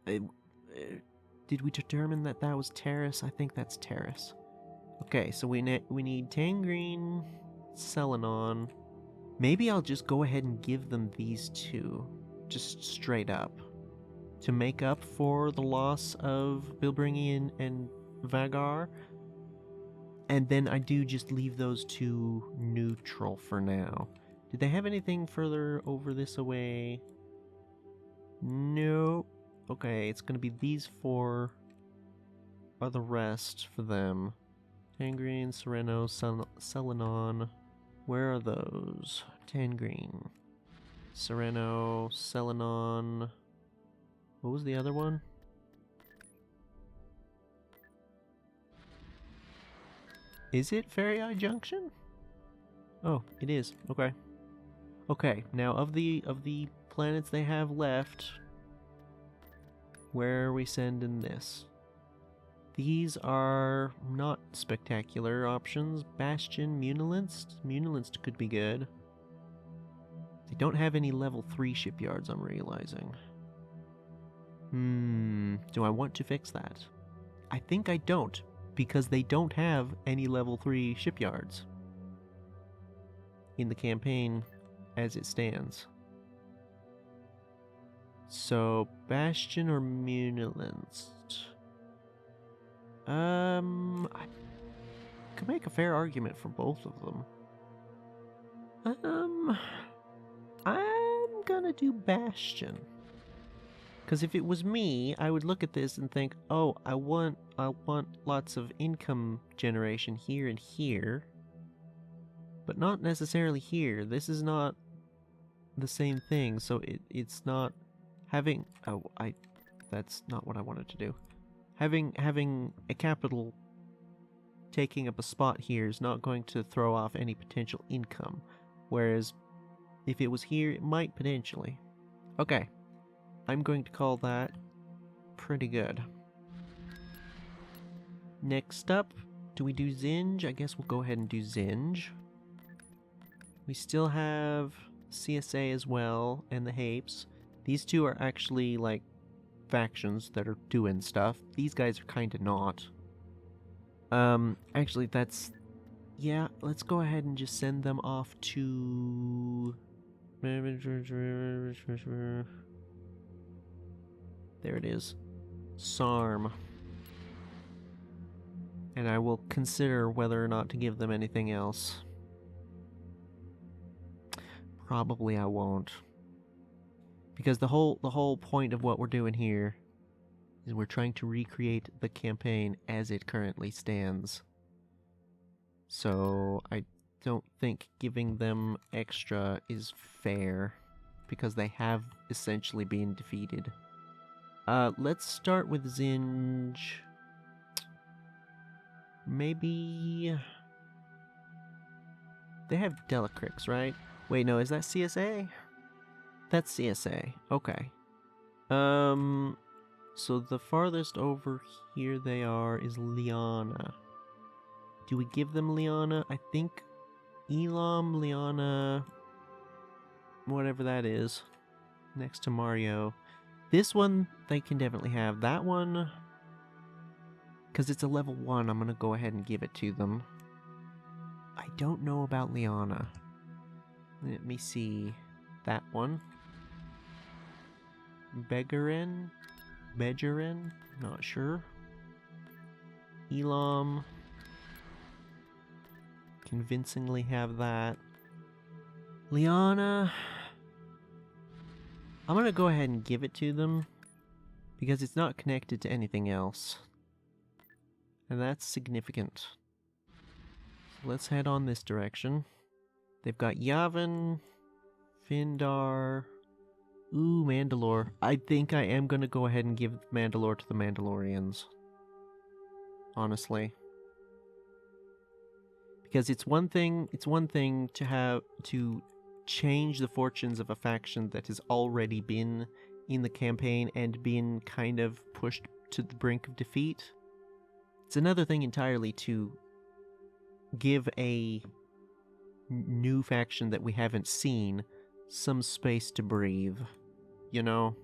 did we determine that was Terrace? I think that's Terrace. Okay, so we need Tangrene, Selenon. Maybe I'll just go ahead and give them these two, just straight up, to make up for the loss of Bilbringi and Vagar. And then I do just leave those two neutral for now. Did they have anything further over this away? Nope. Okay, it's gonna be these four are the rest for them. Tangrene, Sereno, Selenon. Where are those? Tangrene, Sereno, Selenon. What was the other one? Is it Fairy Eye Junction? Oh, it is. Okay. Okay, now of the planets they have left, where are we sending this? These are not spectacular options. Bastion, Munilinst. Munilinst could be good. They don't have any level 3 shipyards, I'm realizing. Do I want to fix that? I think I don't, because they don't have any level 3 shipyards in the campaign as it stands. So, Bastion or Munilinst? I could make a fair argument for both of them. I'm gonna do Bastion. Because if it was me, I would look at this and think, oh, I want lots of income generation here and here, but not necessarily here. This is not the same thing, so it's not having... Oh, that's not what I wanted to do. Having a capital taking up a spot here is not going to throw off any potential income, whereas if it was here, it might potentially. Okay, I'm going to call that pretty good. Next up, do we do Zinj? I guess we'll go ahead and do Zinj. We still have CSA as well, and the Hapes. These two are actually, like, factions that are doing stuff. These guys are kinda not. Actually, that's... Yeah, let's go ahead and just send them off to... There it is. Sarm. And I will consider whether or not to give them anything else. Probably I won't. Because the whole point of what we're doing here is we're trying to recreate the campaign as it currently stands. So I don't think giving them extra is fair, because they have essentially been defeated. Let's start with Zinj. Maybe... They have Delacrix, right? Wait, no, is that CSA? That's CSA. Okay. So the farthest over here they are is Liana. Do we give them Liana? I think Elam, Liana, whatever that is, next to Mario. This one they can definitely have. That one, because it's a level 1, I'm going to go ahead and give it to them. I don't know about Liana. Let me see. That one. Begarin? Not sure. Elam. Convincingly have that. Liana. I'm gonna go ahead and give it to them because it's not connected to anything else. And that's significant. So let's head on this direction. They've got Yavin, Findar. Ooh, Mandalore. I think I am gonna go ahead and give Mandalore to the Mandalorians. Honestly. Because it's one thing to change the fortunes of a faction that has already been in the campaign and been kind of pushed to the brink of defeat. It's another thing entirely to give a new faction that we haven't seen some space to breathe, you know?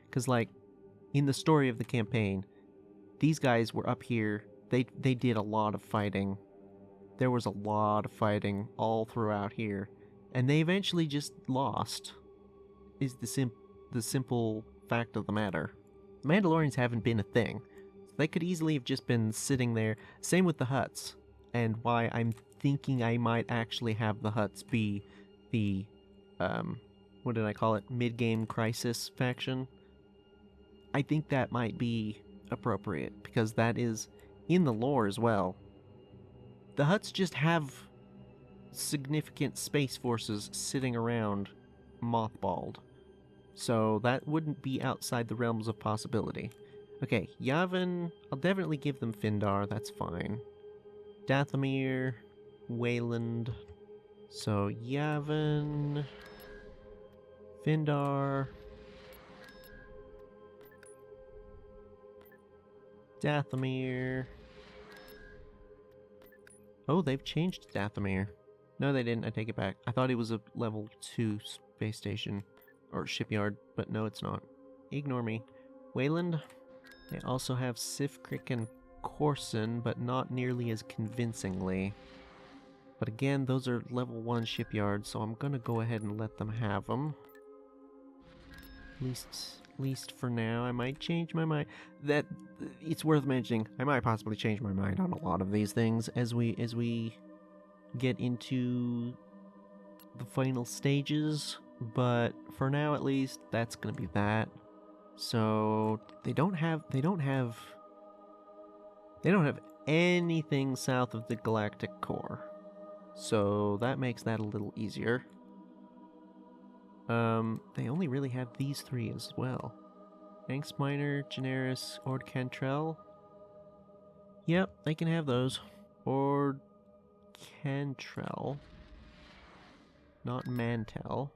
Because, like, in the story of the campaign, these guys were up here, they did a lot of fighting. There was a lot of fighting all throughout here, and they eventually just lost, is the simple fact of the matter. The Mandalorians haven't been a thing. They could easily have just been sitting there. Same with the Hutts, and why I'm thinking I might actually have the Hutts be the what did I call it? Mid-game crisis faction. I think that might be appropriate, because that is in the lore as well. The Hutts just have significant space forces sitting around mothballed. So that wouldn't be outside the realms of possibility. Okay, Yavin, I'll definitely give them Findar, that's fine. Dathomir, Wayland. So Yavin, Findar, Dathomir. Oh, they've changed Dathomir. No, they didn't. I take it back. I thought it was a level 2 space station or shipyard, but no, it's not. Ignore me. Wayland. They also have Sifkrik and Corson, but not nearly as convincingly. But again, those are level 1 shipyards, so I'm gonna go ahead and let them have them. At least for now. I might change my mind. That it's worth mentioning. I might possibly change my mind on a lot of these things as we get into the final stages. But for now, at least, that's gonna be that. So they don't have anything south of the Galactic Core. So that makes that a little easier. They only really have these 3 as well. Anx Minor, Generis, Ord Cantrell. Yep, they can have those. Ord Cantrell. Not Mantel.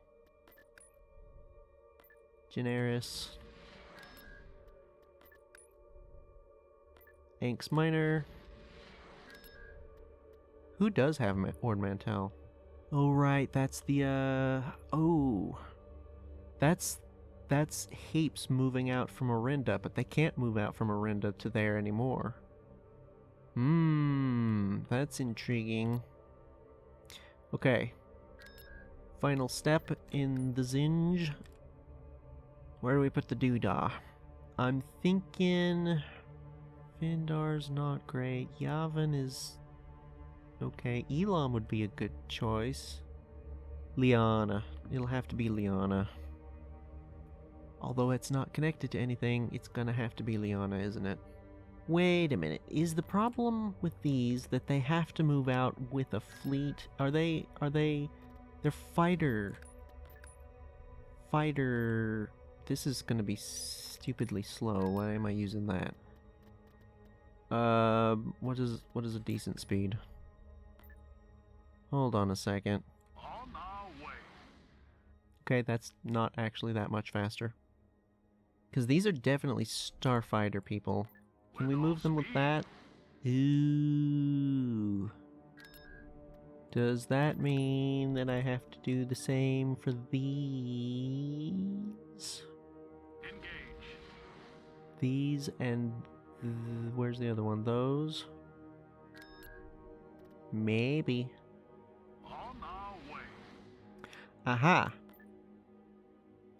Generis. Anx Minor. Who does have Ord Mantel? Oh, right, that's the, oh. That's Hapes moving out from Orinda, but they can't move out from Orinda to there anymore. That's intriguing. Okay. Final step in the Zinj. Where do we put the doodah? I'm thinking Findar's not great. Yavin is okay. Elam would be a good choice. Liana. It'll have to be Liana. Although it's not connected to anything, it's gonna have to be Liana, isn't it? Wait a minute. Is the problem with these that they have to move out with a fleet? They're fighter. This is gonna be stupidly slow. Why am I using that? What is a decent speed? Hold on a second. On our way. Okay, that's not actually that much faster. Because these are definitely starfighter people. Can we move them with that? Ooh. Does that mean that I have to do the same for these? Engage. These and... where's the other one? Those? Maybe. On our way. Aha!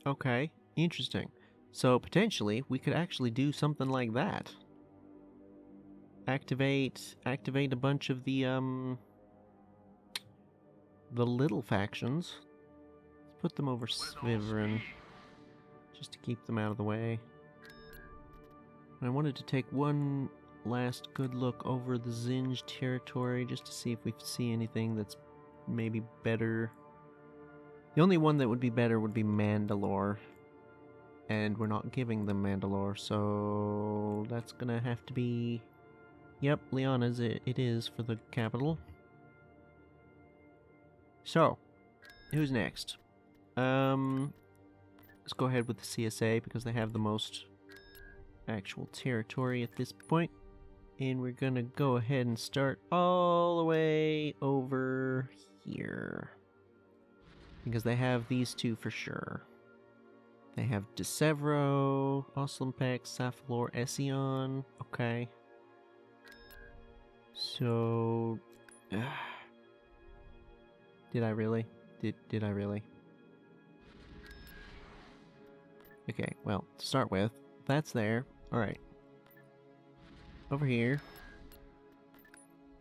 Okay, interesting. So potentially we could actually do something like that. Activate a bunch of the little factions. Let's put them over With all Sviverin, speed. just to keep them out of the way. I wanted to take one last good look over the Zinj territory just to see if we see anything that's maybe better. The only one that would be better would be Mandalore. And we're not giving them Mandalore, so that's gonna have to be... Yep, Liana's it is for the capital. So, who's next? Let's go ahead with the CSA because they have the most actual territory at this point. And we're gonna go ahead and start all the way over here. Because they have these two for sure. They have DeSevro, Oslimpex, Safalor, Ession. Okay. So... Did I really? Did I really? Okay, well, to start with, that's there. Alright. Over here.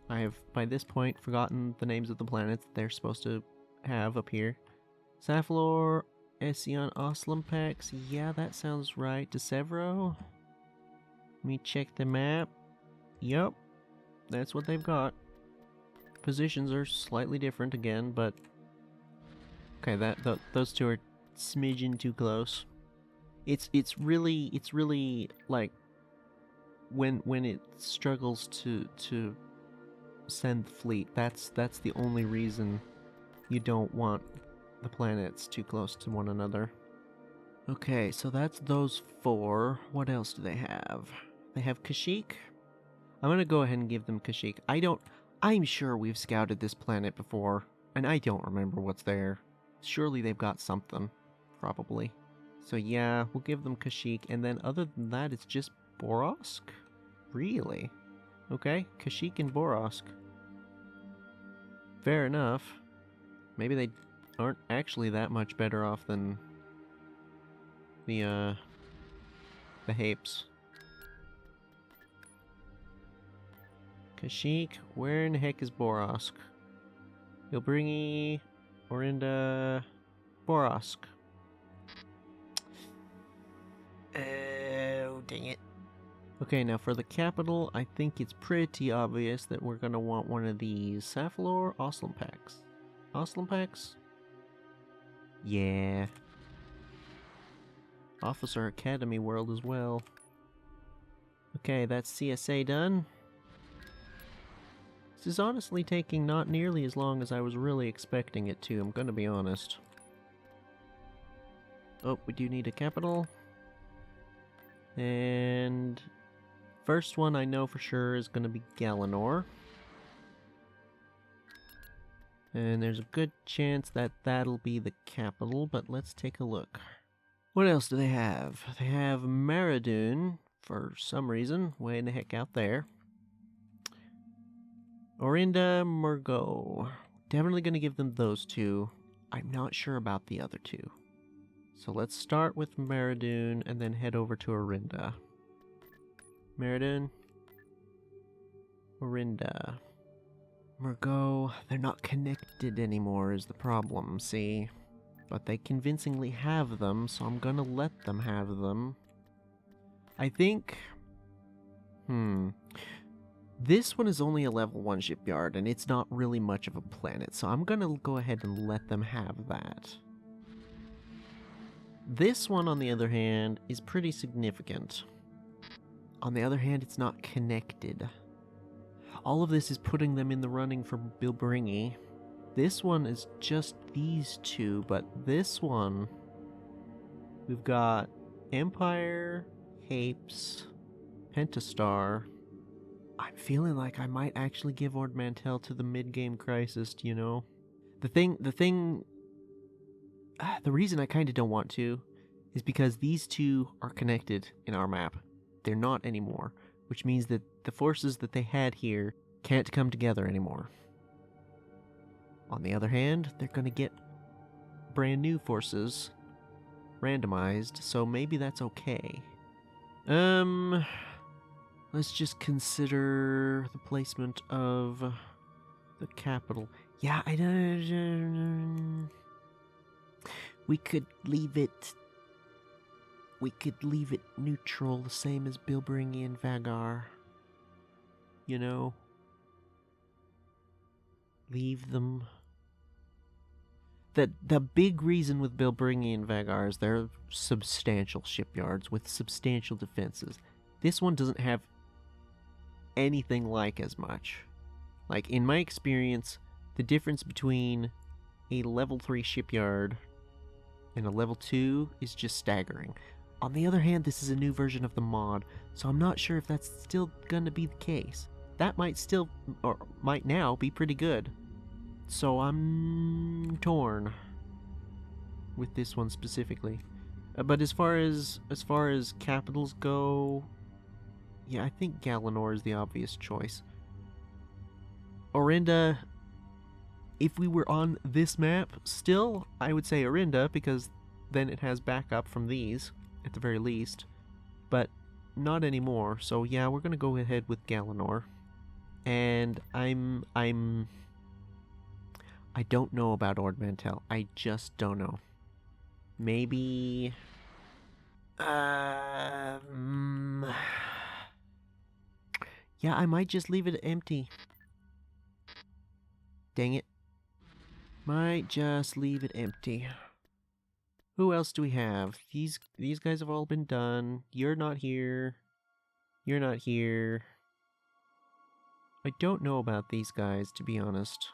I have, by this point, forgotten the names of the planets that they're supposed to have up here. Safalor, Ession, Oslimpex. Yeah, that sounds right. DeSevro. Let me check the map. Yup. That's what they've got. Positions are slightly different again, but... Okay, those two are smidgen too close. It's really like when it struggles to send the fleet. That's the only reason you don't want the planets too close to one another. Okay, so that's those four. What else do they have? They have Kashyyyk. I'm gonna go ahead and give them Kashyyyk. I'm sure we've scouted this planet before, and I don't remember what's there. Surely they've got something. Probably. So yeah, we'll give them Kashyyyk, and then other than that, it's just Borosk? Really? Okay, Kashyyyk and Borosk. Fair enough. Maybe they aren't actually that much better off than the Hapes. Kashyyyk, where in the heck is Borosk? Ilbringi, Orinda, Borosk. Oh, dang it. Okay, now for the capital, I think it's pretty obvious that we're gonna want one of these. Safalor, Oslimpex. Oslimpex? Yeah. Officer Academy World as well. Okay, that's CSA done. This is honestly taking not nearly as long as I was really expecting it to, I'm gonna be honest. Oh, we do need a capital. And... first one I know for sure is gonna be Galanor. And there's a good chance that that'll be the capital, but let's take a look. What else do they have? They have Maradun, for some reason, way in the heck out there. Orinda, Murgo. Definitely going to give them those two. I'm not sure about the other two. So let's start with Maradun and then head over to Orinda. Maradun. Orinda. Murgo. They're not connected anymore is the problem, see? But they convincingly have them, so I'm gonna let them have them. I think... This one is only a level 1 shipyard, and it's not really much of a planet, so I'm gonna go ahead and let them have that. This one, on the other hand, is pretty significant. On the other hand, it's not connected. All of this is putting them in the running for Bilbringi. This one is just these two, but this one, we've got Empire, Hapes, Pentastar. I'm feeling like I might actually give Ord Mantell to the mid-game crisis, you know? The reason I kind of don't want to is because these two are connected in our map. They're not anymore, which means that the forces that they had here can't come together anymore. On the other hand, they're going to get brand new forces randomized, so maybe that's okay. Let's just consider the placement of the capital. Yeah, I don't. We could leave it neutral, the same as Bilbringi and Vagar. You know? Leave them. The big reason with Bilbringi and Vagar is they're substantial shipyards with substantial defenses. This one doesn't have anything like as much. Like, in my experience, the difference between a level 3 shipyard and a level 2 is just staggering. On the other hand, this is a new version of the mod, so I'm not sure if that's still gonna be the case. That might still, or might now, be pretty good. So I'm torn with this one specifically. But as far as capitals go, yeah, I think Galanor is the obvious choice. Orinda, if we were on this map, still, I would say Orinda, because then it has backup from these, at the very least. But not anymore, so yeah, we're gonna go ahead with Galanor. And I don't know about Ord Mantell. I just don't know. Maybe... yeah, I might just leave it empty. Dang it. Might just leave it empty. Who else do we have? These guys have all been done. You're not here. You're not here. I don't know about these guys, to be honest.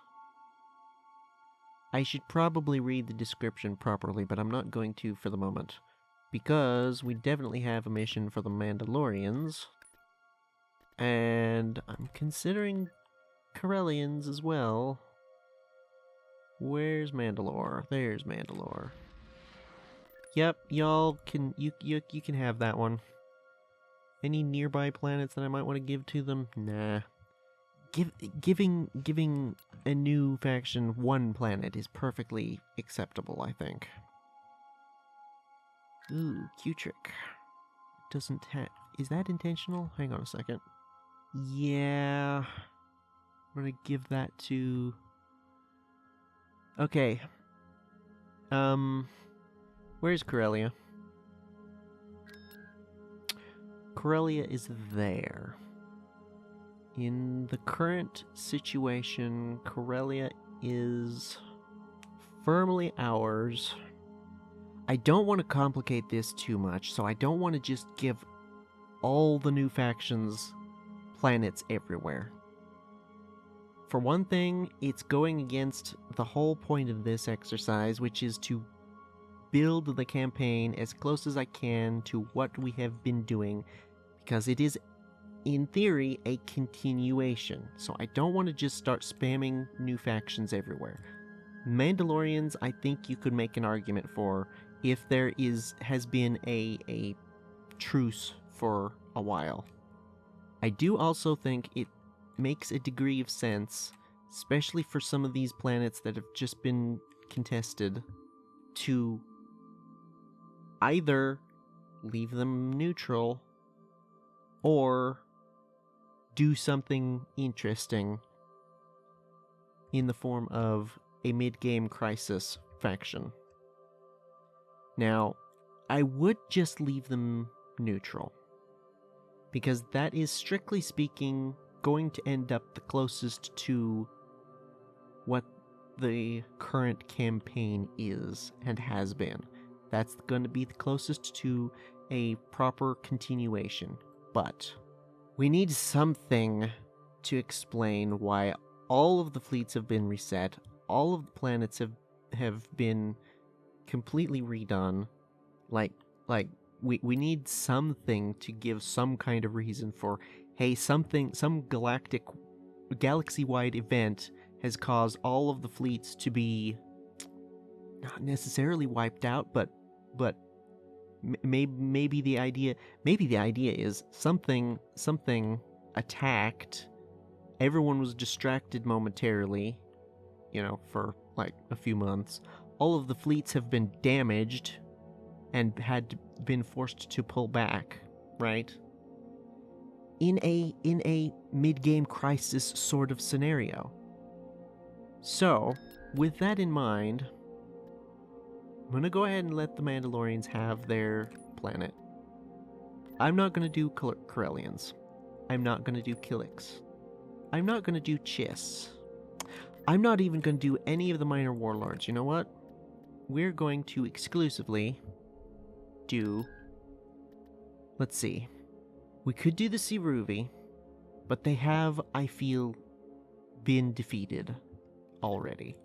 I should probably read the description properly, but I'm not going to for the moment. Because we definitely have a mission for the Mandalorians. And I'm considering Corellians as well. Where's Mandalore? There's Mandalore. Yep, y'all can you can have that one. Any nearby planets that I might want to give to them? Nah. Giving a new faction one planet is perfectly acceptable, I think. Ooh, Q-Trick. Doesn't have... Is that intentional? Hang on a second. Yeah. I'm gonna give that to... Okay. Where's Corellia? Corellia is there. In the current situation, Corellia is firmly ours. I don't want to complicate this too much, so I don't want to just give all the new factions planets everywhere. For one thing, it's going against the whole point of this exercise, which is to build the campaign as close as I can to what we have been doing, because it is, in theory, a continuation. So I don't want to just start spamming new factions everywhere. Mandalorians, I think you could make an argument for if there has been a truce for a while. I do also think it makes a degree of sense, especially for some of these planets that have just been contested, to either leave them neutral or do something interesting in the form of a mid-game crisis faction. Now, I would just leave them neutral, because that is, strictly speaking, going to end up the closest to what the current campaign is and has been. That's going to be the closest to a proper continuation. But we need something to explain why all of the fleets have been reset, all of the planets have been completely redone. Like we need something to give some kind of reason for, hey, some galaxy-wide event has caused all of the fleets to be not necessarily wiped out, but maybe the idea is something attacked. Everyone was distracted momentarily, for like a few months. All of the fleets have been damaged and been forced to pull back, right? In a mid-game crisis sort of scenario. So, with that in mind, I'm gonna go ahead and let the Mandalorians have their planet. I'm not gonna do Corellians. I'm not gonna do Killiks. I'm not gonna do Chiss. I'm not even gonna do any of the minor warlords. You know what? We're going to exclusively do... Let's see. We could do the Siruvi, but they have, I feel, been defeated already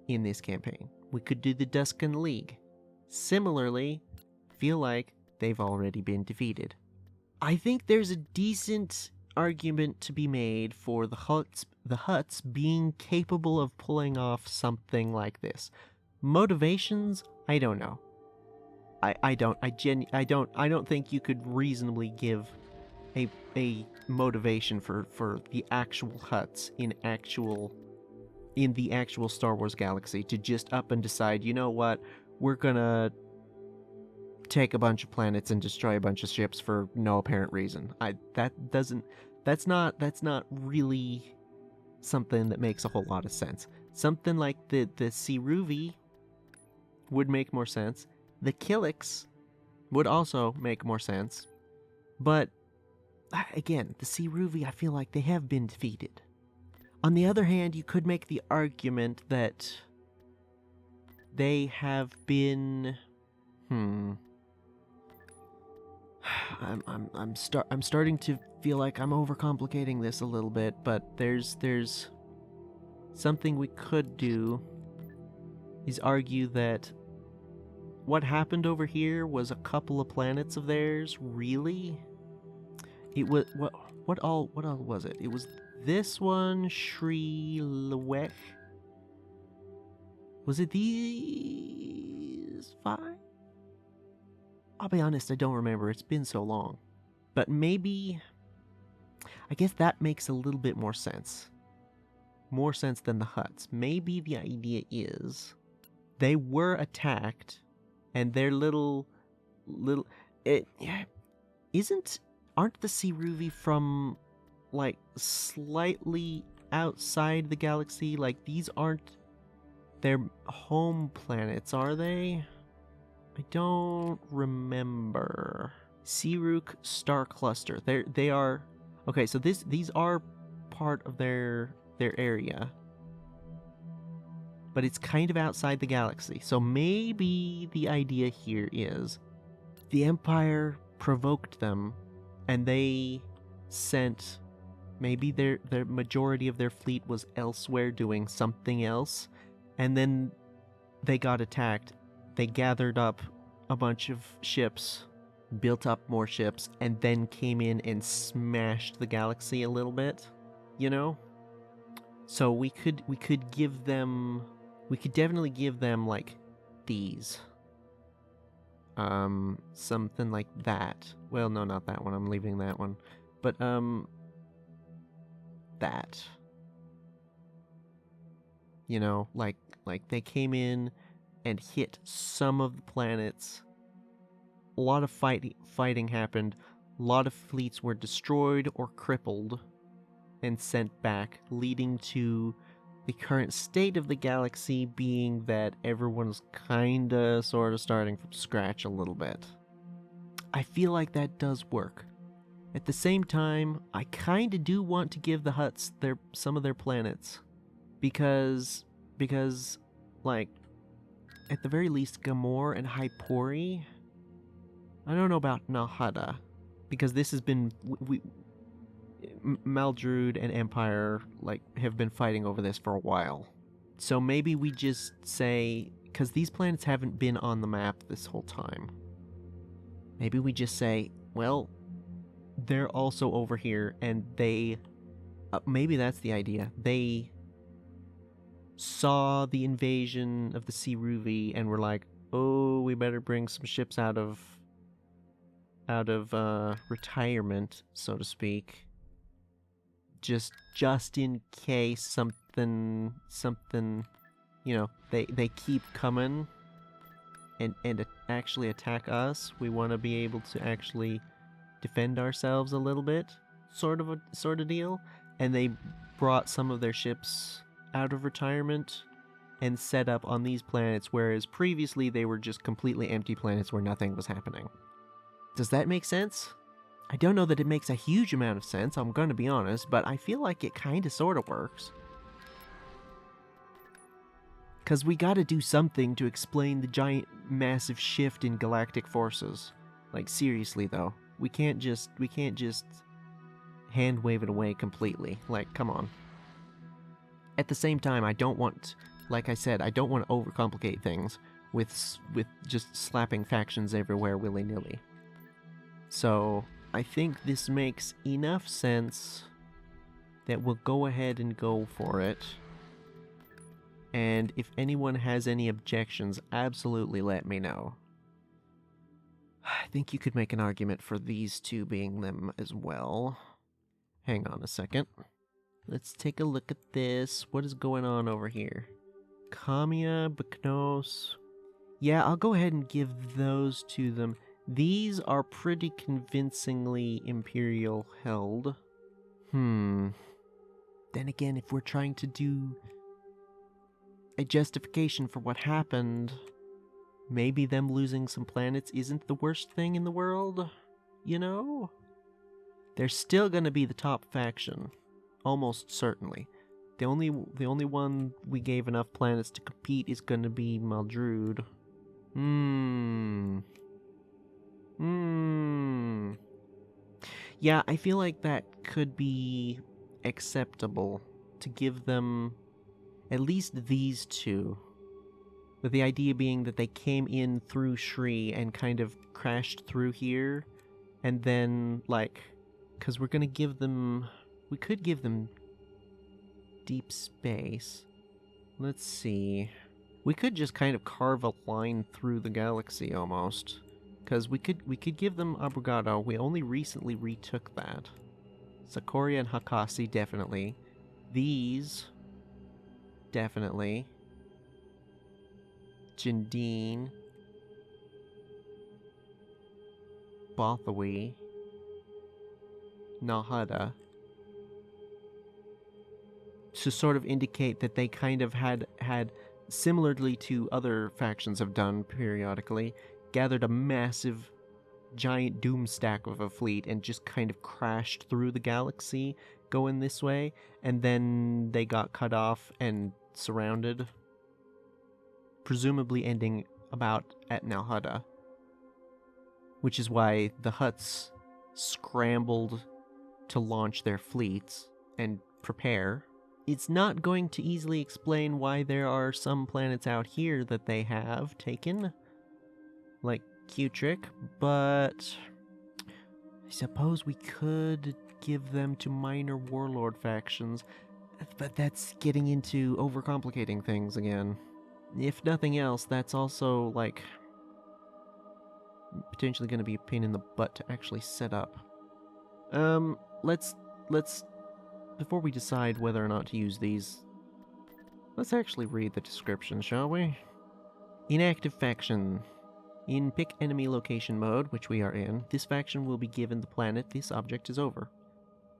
in this campaign. We could do the Duscan League. Similarly, feel like they've already been defeated. I think there's a decent argument to be made for the Hutts being capable of pulling off something like this. Motivations, I don't know. I don't think you could reasonably give a motivation for the actual Hutts in the actual Star Wars galaxy to just up and decide, you know what, we're gonna take a bunch of planets and destroy a bunch of ships for no apparent reason. That's not really something that makes a whole lot of sense. Something like the Siruvi would make more sense. The Killiks would also make more sense. But again, the Siruvi, I feel like they have been defeated. On the other hand, you could make the argument that they have been... I'm starting to feel like I'm overcomplicating this a little bit, but there's something we could do is argue that what happened over here was a couple of planets of theirs, really? It was what all was it? It was this one, Sri Lewek. Was it these 5? I'll be honest, I don't remember. It's been so long. But maybe... I guess that makes a little bit more sense. More sense than the Hutts. Maybe the idea is they were attacked and their little... Aren't the Siruvi from, like, slightly outside the galaxy? Like, these aren't their home planets, are they? I don't remember. Siruk Star Cluster. They are... Okay, so these are part of their area. But it's kind of outside the galaxy. So maybe the idea here is the Empire provoked them and they sent... Maybe their majority of their fleet was elsewhere doing something else. And then they got attacked. They gathered up a bunch of ships, built up more ships, and then came in and smashed the galaxy a little bit, you know? So we could give them... We could definitely give them, like, these. Something like that. Well, no, not that one. I'm leaving that one. But, that. You know, like they came in and hit some of the planets. A lot of fighting happened. A lot of fleets were destroyed or crippled and sent back, leading to the current state of the galaxy being that everyone's kinda sorta starting from scratch a little bit. I feel like that does work. At the same time, I kinda do want to give the Hutts some of their planets. Because, like, at the very least, Gamor and Hypori... I don't know about Nalhada, Because this has been... Maldrude and Empire, like, have been fighting over this for a while. So maybe we just say... Because these planets haven't been on the map this whole time. Maybe we just say, well, they're also over here, and they... maybe that's the idea. They saw the invasion of the Ceruvi and were like, oh, we better bring some ships out of retirement, so to speak. Just in case something, you know, they keep coming and actually attack us. We want to be able to actually defend ourselves a little bit, sort of deal. And they brought some of their ships out of retirement and set up on these planets, whereas previously they were just completely empty planets where nothing was happening. Does that make sense? I don't know that it makes a huge amount of sense, I'm gonna be honest, but I feel like it kinda sorta works. Cause we gotta do something to explain the giant, massive shift in galactic forces. Like, seriously though. We can't just hand wave it away completely. Like, come on. At the same time, I don't want, like I said, I don't want to overcomplicate things with just slapping factions everywhere willy-nilly. So, I think this makes enough sense that we'll go ahead and go for it. And if anyone has any objections, absolutely let me know. I think you could make an argument for these two being them as well. Hang on a second. Let's take a look at this. What is going on over here? Kamiya, Baknos. Yeah, I'll go ahead and give those to them. These are pretty convincingly Imperial held. Then again, if we're trying to do a justification for what happened, maybe them losing some planets isn't the worst thing in the world, you know? They're still gonna be the top faction, almost certainly. The only one we gave enough planets to compete is gonna be Maldrude. Yeah, I feel like that could be acceptable to give them at least these two. With the idea being that they came in through Shri and kind of crashed through here, and then, like, because we're gonna give them... We could give them deep space. Let's see. We could just kind of carve a line through the galaxy, almost. Because we could give them Abrogado. We only recently retook that. Sokoria and Hakasi, definitely. These... definitely. Jindine. Bothawi. Nahada. To sort of indicate that they kind of had similarly to other factions have done periodically, gathered a massive, giant doom stack of a fleet and just kind of crashed through the galaxy going this way, and then they got cut off and surrounded, presumably ending about at Nalhada, which is why the Hutts scrambled to launch their fleets and prepare. It's not going to easily explain why there are some planets out here that they have taken, like Cutric, but I suppose we could give them to minor warlord factions, but that's getting into overcomplicating things again. If nothing else, that's also, like, potentially going to be a pain in the butt to actually set up. Let's before we decide whether or not to use these, let's actually read the description, shall we? Inactive faction. In pick enemy location mode, which we are in, this faction will be given the planet this object is over.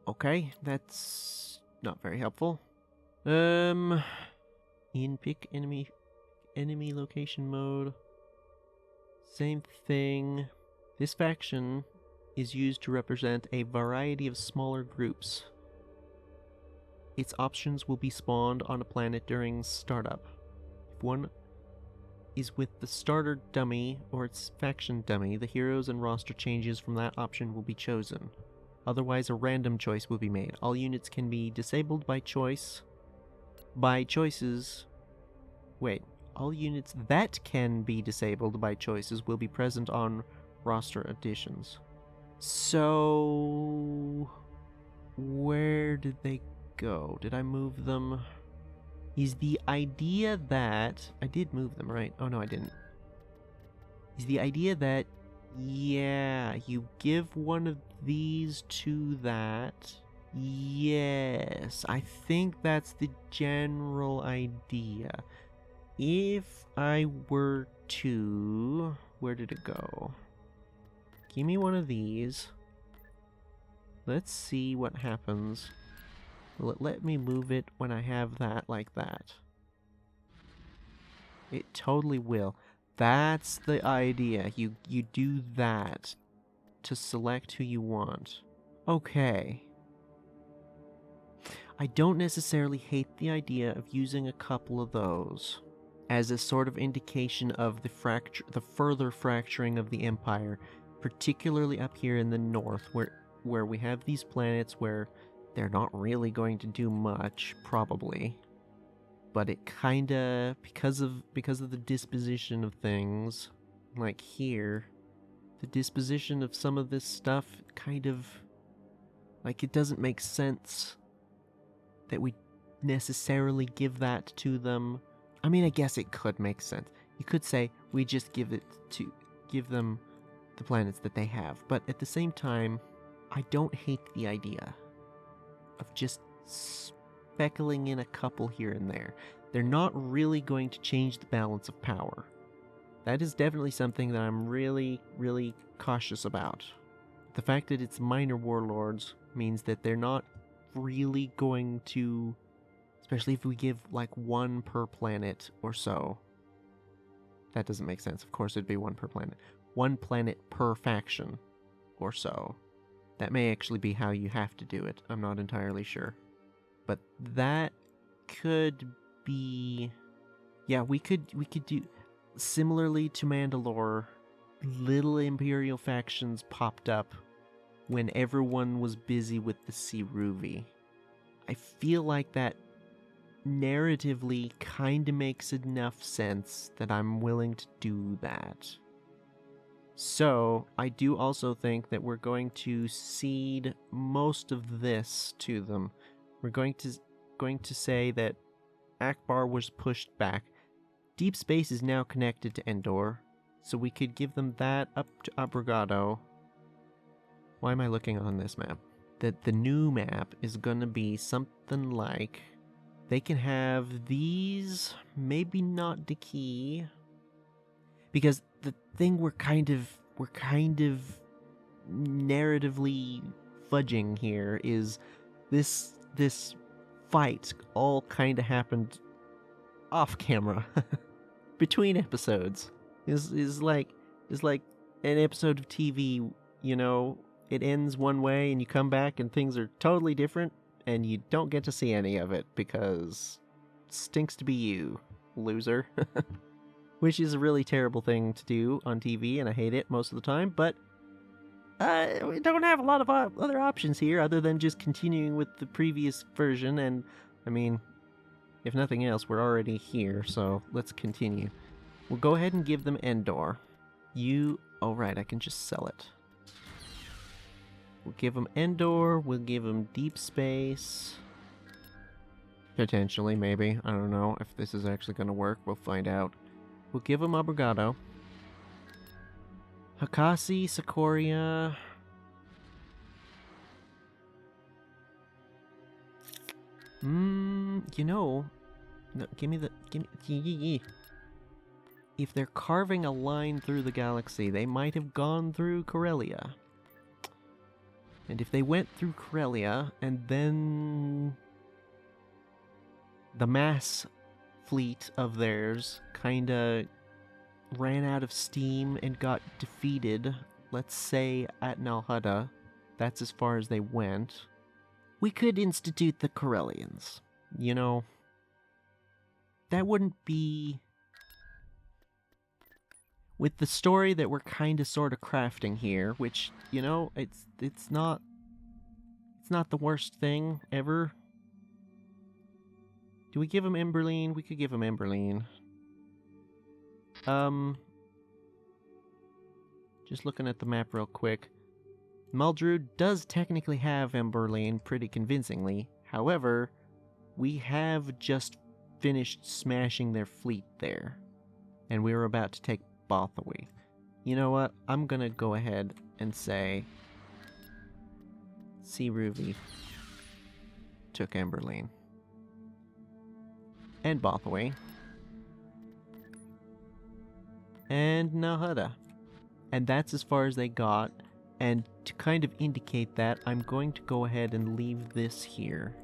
Okay, that's not very helpful. In pick enemy location mode, same thing. This faction is used to represent a variety of smaller groups. Its options will be spawned on a planet during startup. If one is with the starter dummy or its faction dummy. The heroes and roster changes from that option will be chosen. Otherwise, a random choice will be made. All units can be disabled by choice. By choices... Wait. All units that can be disabled by choices will be present on roster additions. So... where did they go? Did I move them? Is the idea that... I did move them, right? Oh, no, I didn't. Is the idea that, yeah, you give one of these to that. Yes, I think that's the general idea. If I were to... where did it go? Give me one of these. Let's see what happens. Will it let me move it when I have that like that? It totally will. That's the idea. You do that to select who you want. Okay. I don't necessarily hate the idea of using a couple of those as a sort of indication of the further fracturing of the Empire, particularly up here in the north, where we have these planets where they're not really going to do much, probably. But it kinda, because of the disposition of things, like here, the disposition of some of this stuff kind of, like, it doesn't make sense that we necessarily give that to them. I mean, I guess it could make sense. You could say we just give them the planets that they have, but at the same time, I don't hate the idea of just speckling in a couple here and there. They're not really going to change the balance of power. That is definitely something that I'm really, really cautious about. The fact that it's minor warlords means that they're not really going to, especially if we give like one per planet or so. That doesn't make sense. Of course it'd be one per planet. One planet per faction or so. That may actually be how you have to do it. I'm not entirely sure. But that could be... yeah, we could do... similarly to Mandalore, little Imperial factions popped up when everyone was busy with the Siruvi. I feel like that narratively kinda makes enough sense that I'm willing to do that. So, I do also think that we're going to cede most of this to them. We're going to say that Akbar was pushed back. Deep space is now connected to Endor, so we could give them that up to Abrogado. Why am I looking on this map? That the new map is gonna be something like... they can have these, maybe not the key. Because the thing we're kind of narratively fudging here is this fight all kind of happened off camera between episodes. Is like an episode of TV, you know, it ends one way and you come back and things are totally different and you don't get to see any of it because it stinks to be you, loser. Which is a really terrible thing to do on TV, and I hate it most of the time, but we don't have a lot of other options here other than just continuing with the previous version, and, I mean, if nothing else, we're already here, so let's continue. We'll go ahead and give them Endor. Oh right, I can just sell it. We'll give them Endor, we'll give them Deep Space. Potentially, maybe. I don't know if this is actually going to work. We'll find out. We'll give them Abrogado. Hakasi, Sikoria. You know... no, give me... If they're carving a line through the galaxy, they might have gone through Corellia. And if they went through Corellia, and then... the mass fleet of theirs kinda ran out of steam and got defeated, let's say at Nal Hutta, that's as far as they went, we could institute the Corellians. You know, that wouldn't be with the story that we're kind of sort of crafting here, which, you know, it's not the worst thing ever. Do we give him Emberline? We could give him Emberline. Just looking at the map real quick. Muldrude does technically have Emberline pretty convincingly. However, we have just finished smashing their fleet there. And we were about to take Both away. You know what? I'm gonna go ahead and say Sea Ruby took Emberline. And Bothaway. And Nahada. And that's as far as they got. And to kind of indicate that, I'm going to go ahead and leave this here.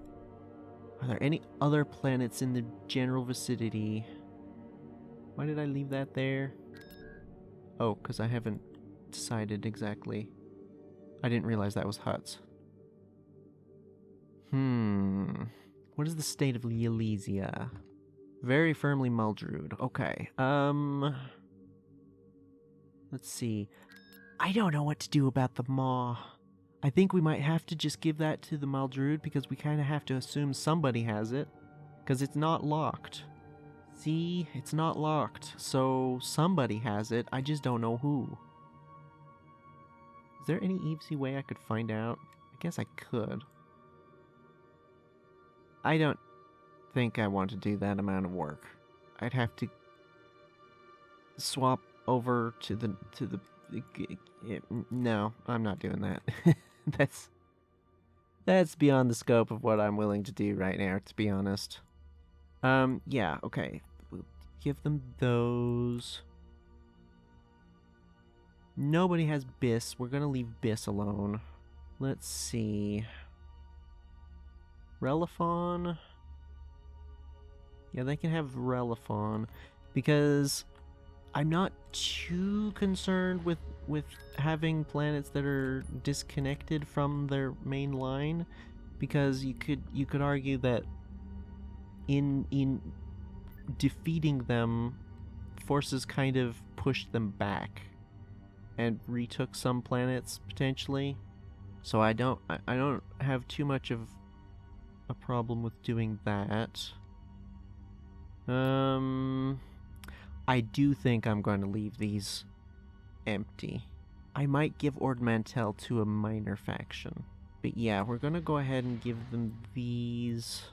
Are there any other planets in the general vicinity? Why did I leave that there? Oh, because I haven't decided exactly. I didn't realize that was huts. What is the state of Elysia? Very firmly Muldrude. Okay. Let's see. I don't know what to do about the Maw. I think we might have to just give that to the Muldrude because we kind of have to assume somebody has it. Because it's not locked. See? It's not locked. So somebody has it. I just don't know who. Is there any easy way I could find out? I guess I could. I don't think I want to do that amount of work. I'd have to swap over to the no, I'm not doing that. That's beyond the scope of what I'm willing to do right now, to be honest. Yeah, okay. We'll give them those. Nobody has Biss. We're gonna leave Biss alone. Let's see. Relifon? Yeah, they can have Relifon. Because I'm not too concerned with having planets that are disconnected from their main line. Because you could argue that in defeating them, forces kind of pushed them back and retook some planets potentially. So I don't have too much of a problem with doing that. I do think I'm going to leave these empty. I might give Ord Mantell to a minor faction. But yeah, we're going to go ahead and give them these.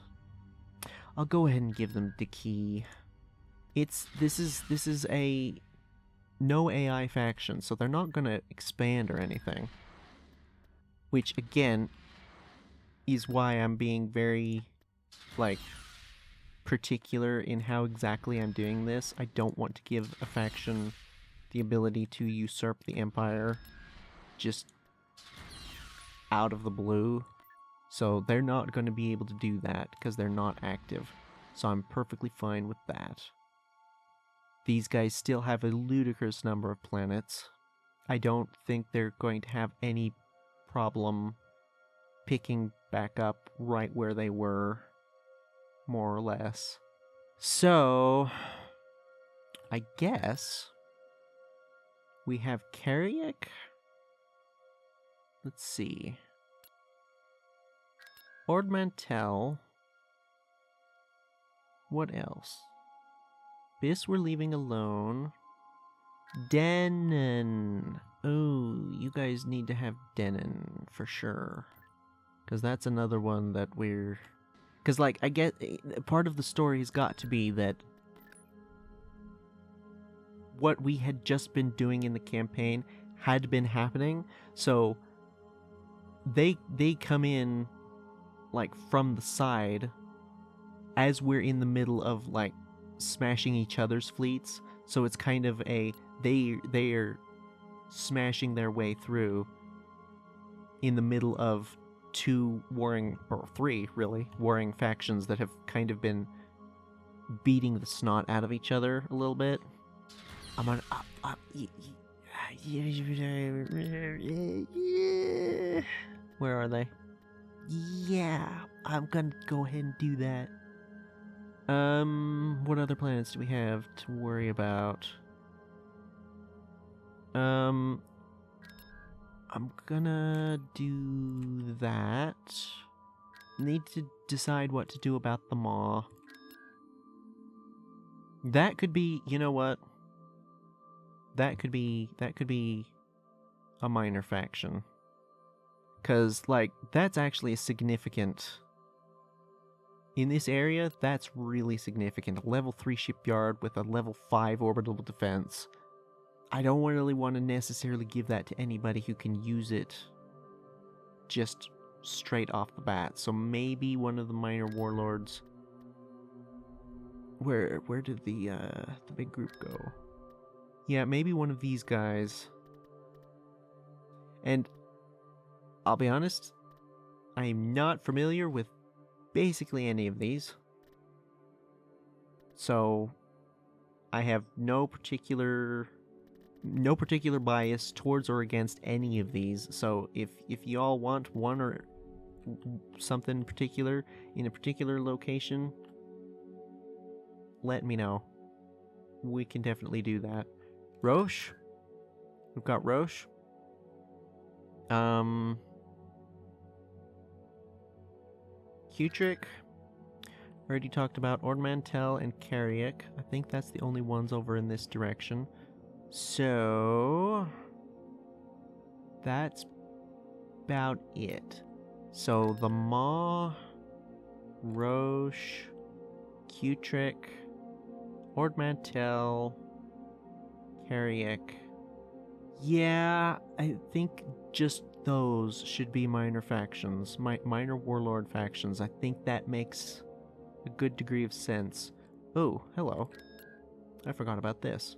I'll go ahead and give them Deki. This is a no AI faction, so they're not going to expand or anything. Which again is why I'm being very particular in how exactly I'm doing this. I don't want to give a faction the ability to usurp the Empire just out of the blue. So they're not going to be able to do that because they're not active. So I'm perfectly fine with that. These guys still have a ludicrous number of planets. I don't think they're going to have any problem picking back up right where they were, more or less. So, I guess we have Karyak. Let's see. Ord Mantell. What else? Biss we're leaving alone. Denon. Oh, you guys need to have Denon for sure. Because that's another one that we're... Because, I get... Part of the story has got to be that what we had just been doing in the campaign had been happening. So, they come in, from the side as we're in the middle of, smashing each other's fleets. So it's kind of a... They are smashing their way through in the middle of two warring, or three really, warring factions that have kind of been beating the snot out of each other a little bit. I'm on... Where are they? Yeah, I'm gonna go ahead and do that. What other planets do we have to worry about? I'm gonna do that. Need to decide what to do about the Maw. That could be, you know what? That could be a minor faction. 'Cause, like, that's actually a significant... In this area, that's really significant. A level 3 shipyard with a level 5 orbital defense. I don't really want to necessarily give that to anybody who can use it just straight off the bat. So maybe one of the minor warlords. Where did the big group go? Yeah, maybe one of these guys. And I'll be honest, I am not familiar with basically any of these. So I have no particular bias towards or against any of these. So if y'all want one or something particular in a particular location, let me know. We can definitely do that. Roche? We've got Roche. Kutrick. Already talked about Ornamentel and Karyak. I think that's the only ones over in this direction. So that's about it. So the Maw, Roche, Kutrick, Ornamentel, Karyak. Yeah, I think just those should be minor factions, minor warlord factions. I think that makes a good degree of sense. Oh, hello. I forgot about this.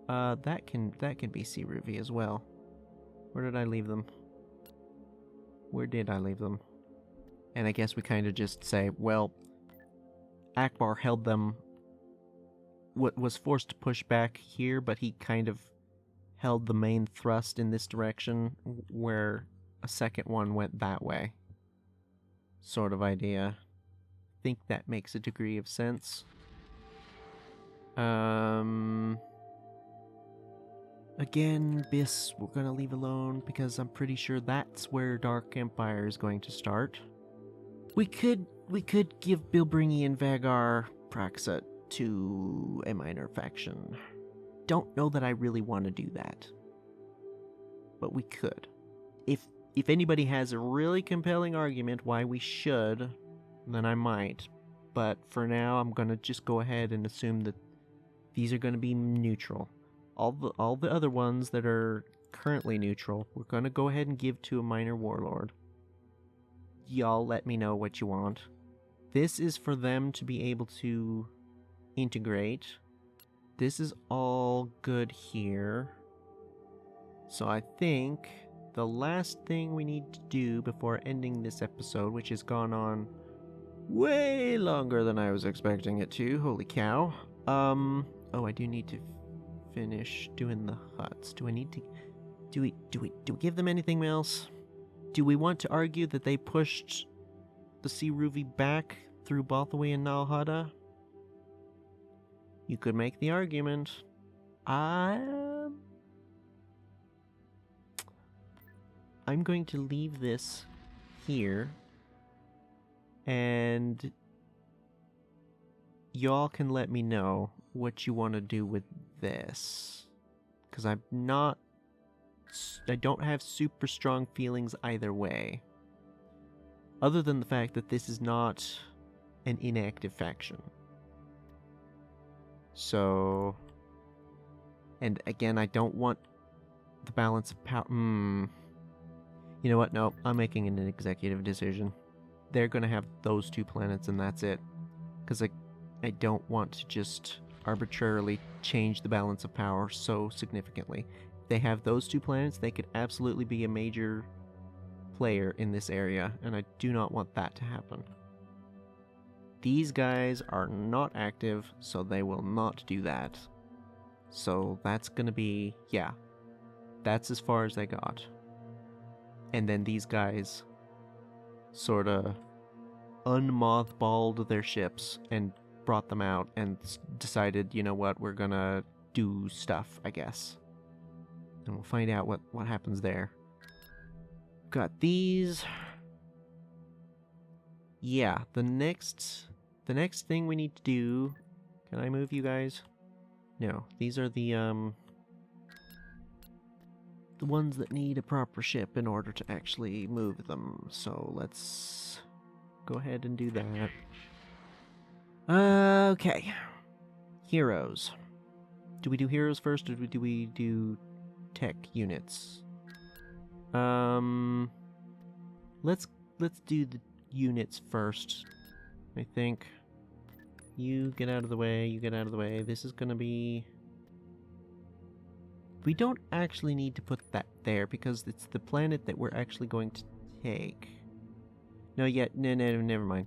That can be Sea Ruby as well. Where did I leave them? Where did I leave them? And I guess we kind of just say, well, Akbar held them. Was forced to push back here, but he kind of held the main thrust in this direction, where a second one went that way. Sort of idea. Think that makes a degree of sense. Again, Biss, we're gonna leave alone because I'm pretty sure that's where Dark Empire is going to start. We could give Bilbringi and Vagar Praxet to a minor faction. Don't know that I really want to do that, but we could. If anybody has a really compelling argument why we should, then I might. But for now, I'm gonna just go ahead and assume that these are gonna be neutral. All the other ones that are currently neutral, we're gonna go ahead and give to a minor warlord. Y'all let me know what you want. This is for them to be able to integrate. This is all good here. So I think the last thing we need to do before ending this episode, which has gone on way longer than I was expecting it to, holy cow. Oh, I do need to finish doing the huts. Do I need to... Do we give them anything else? Do we want to argue that they pushed the Sea Ruby back through Bothaway and Nalhada? You could make the argument. I'm going to leave this here, and y'all can let me know what you want to do with this, because I don't have super strong feelings either way, other than the fact that this is not an inactive faction. So, and again, I don't want the balance of power. You know what? No, I'm making an executive decision. They're going to have those two planets and that's it. Because I don't want to just arbitrarily change the balance of power so significantly. If they have those two planets, they could absolutely be a major player in this area, and I do not want that to happen. These guys are not active, so they will not do that. So that's gonna be, yeah, that's as far as they got. And then these guys sorta unmothballed their ships and brought them out and decided, you know what, we're gonna do stuff, I guess. and we'll find out what happens there. Got these. Yeah, the next thing we need to do... Can I move you guys? No, these are the ones that need a proper ship in order to actually move them. So let's go ahead and do that. Okay. Heroes. Do we do heroes first, or do we do tech units? Let's do the units first, I think. You get out of the way, you get out of the way. This is gonna be... We don't actually need to put that there, because it's the planet that we're actually going to take. No, never mind.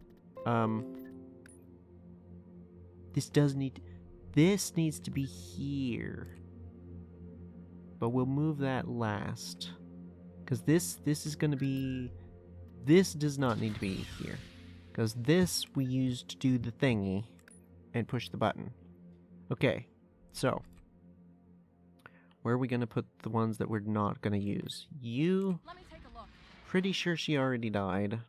This needs to be here. But we'll move that last. Because this is gonna be... This does not need to be here. Because this we use to do the thingy and push the button. Okay, so where are we going to put the ones that we're not going to use? You, Let me take a look. pretty sure she already died.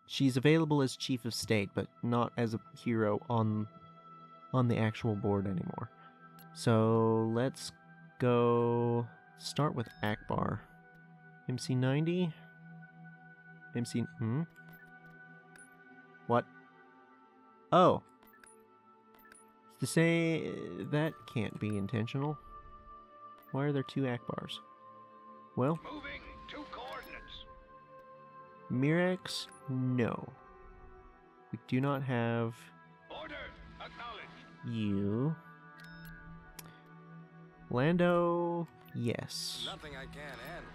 She's available as Chief of State, but not as a hero on the actual board anymore. So let's go start with Akbar. MC90? What? Oh. To say that can't be intentional. Why are there two Akbars? Well, Moving to coordinates. Mirax, no. We do not have Order acknowledged. you. Lando, yes. Nothing I can't handle.